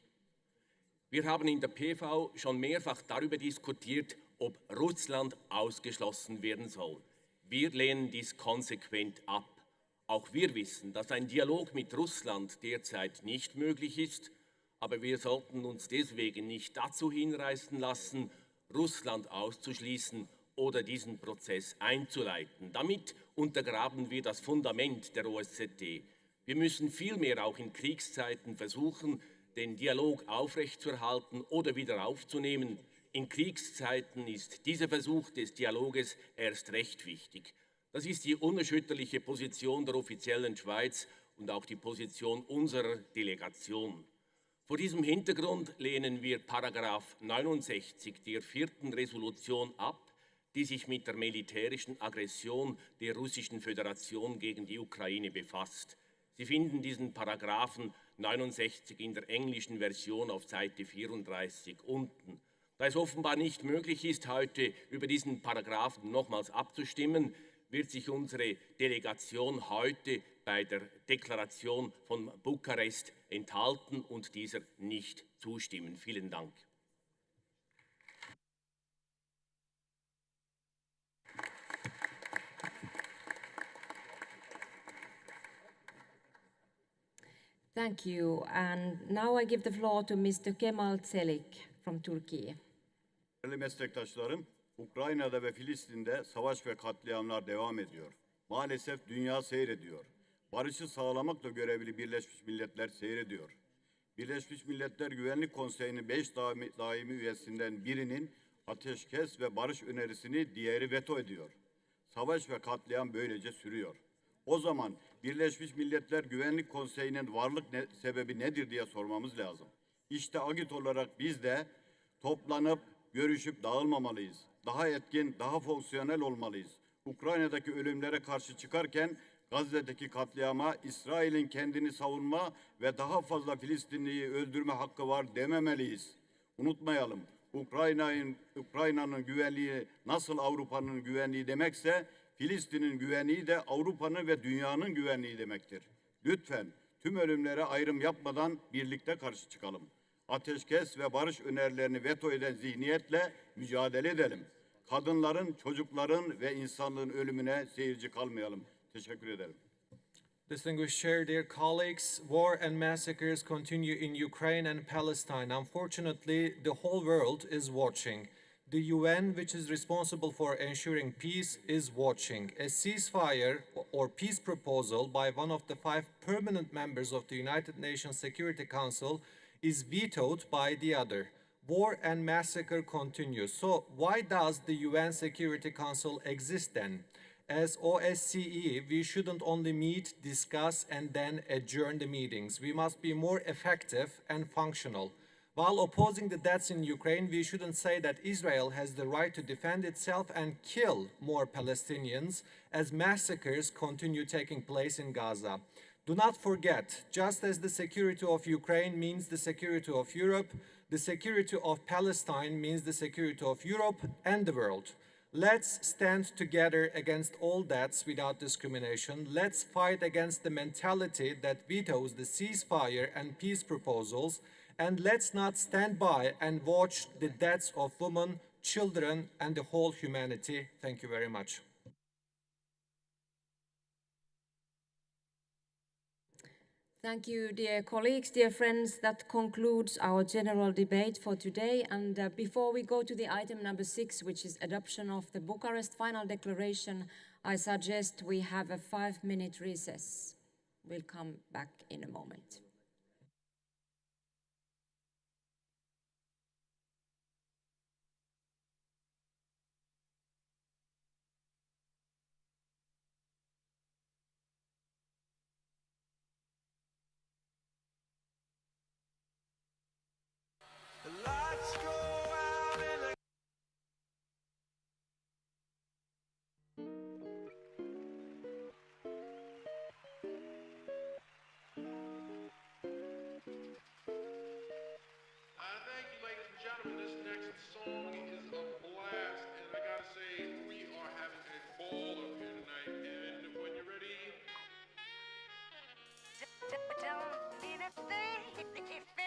Wir haben in der PV schon mehrfach darüber diskutiert, ob Russland ausgeschlossen werden soll. Wir lehnen dies konsequent ab. Auch wir wissen, dass ein Dialog mit Russland derzeit nicht möglich ist, aber wir sollten uns deswegen nicht dazu hinreißen lassen, Russland auszuschließen oder diesen Prozess einzuleiten. Damit untergraben wir das Fundament der OSZE. Wir müssen vielmehr auch in Kriegszeiten versuchen, den Dialog aufrechtzuerhalten oder wieder aufzunehmen. In Kriegszeiten ist dieser Versuch des Dialoges erst recht wichtig. Das ist die unerschütterliche Position der offiziellen Schweiz und auch die Position unserer Delegation. Vor diesem Hintergrund lehnen wir Paragraph 69 der 4. Resolution ab, die sich mit der militärischen Aggression der Russischen Föderation gegen die Ukraine befasst. Sie finden diesen Paragraphen 69 in der englischen Version auf Seite 34 unten. Da es offenbar nicht möglich ist, heute über diesen Paragraphen nochmals abzustimmen, wird sich unsere Delegation heute bei der Deklaration von Bukarest enthalten und dieser nicht zustimmen. Vielen Dank. Thank you. And now I give the floor to Mr. Kemal Çelik from Turkey. Değerli meslektaşlarım, Ukrayna'da ve Filistin'de savaş ve katliamlar devam ediyor. Maalesef dünya seyrediyor. Barışı sağlamakla görevli Birleşmiş Milletler seyrediyor. Birleşmiş Milletler Güvenlik Konseyi'nin 5 daimi üyesinden birinin ateşkes ve barış önerisini diğeri veto ediyor. Savaş ve katliam böylece sürüyor. O zaman Birleşmiş Milletler Güvenlik Konseyi'nin varlık sebebi nedir diye sormamız lazım. İşte AGİT olarak biz de toplanıp görüşüp dağılmamalıyız. Daha etkin, daha fonksiyonel olmalıyız. Ukrayna'daki ölümlere karşı çıkarken Gazze'deki katliama, İsrail'in kendini savunma ve daha fazla Filistinliyi öldürme hakkı var dememeliyiz. Unutmayalım, Ukrayna'nın güvenliği nasıl Avrupa'nın güvenliği demekse, Filistin'in güvenliği de Avrupa'nın ve dünyanın güvenliği demektir. Lütfen tüm ölümlere ayrım yapmadan birlikte karşı çıkalım. Ateşkes ve barış önerilerini veto eden zihniyetle mücadele edelim. Kadınların, çocukların ve insanlığın ölümüne seyirci kalmayalım. Teşekkür ederim. Distinguished Chair, dear colleagues, war and massacres continue in Ukraine and Palestine. Unfortunately, the whole world is watching. The UN, which is responsible for ensuring peace, is watching. A ceasefire or peace proposal by one of the 5 permanent members of the United Nations Security Council is vetoed by the other. War and massacre continue. So why does the UN Security Council exist then? As OSCE, we shouldn't only meet, discuss, and then adjourn the meetings. We must be more effective and functional. While opposing the deaths in Ukraine, we shouldn't say that Israel has the right to defend itself and kill more Palestinians as massacres continue taking place in Gaza. Do not forget, just as the security of Ukraine means the security of Europe, the security of Palestine means the security of Europe and the world. Let's stand together against all deaths without discrimination. Let's fight against the mentality that vetoes the ceasefire and peace proposals. And let's not stand by and watch the deaths of women, children, and the whole humanity. Thank you very much. Thank you, dear colleagues, dear friends. That concludes our general debate for today. And before we go to the item number 6, which is adoption of the Bucharest Final Declaration, I suggest we have a 5-minute recess. We'll come back in a moment. Don't need a thing if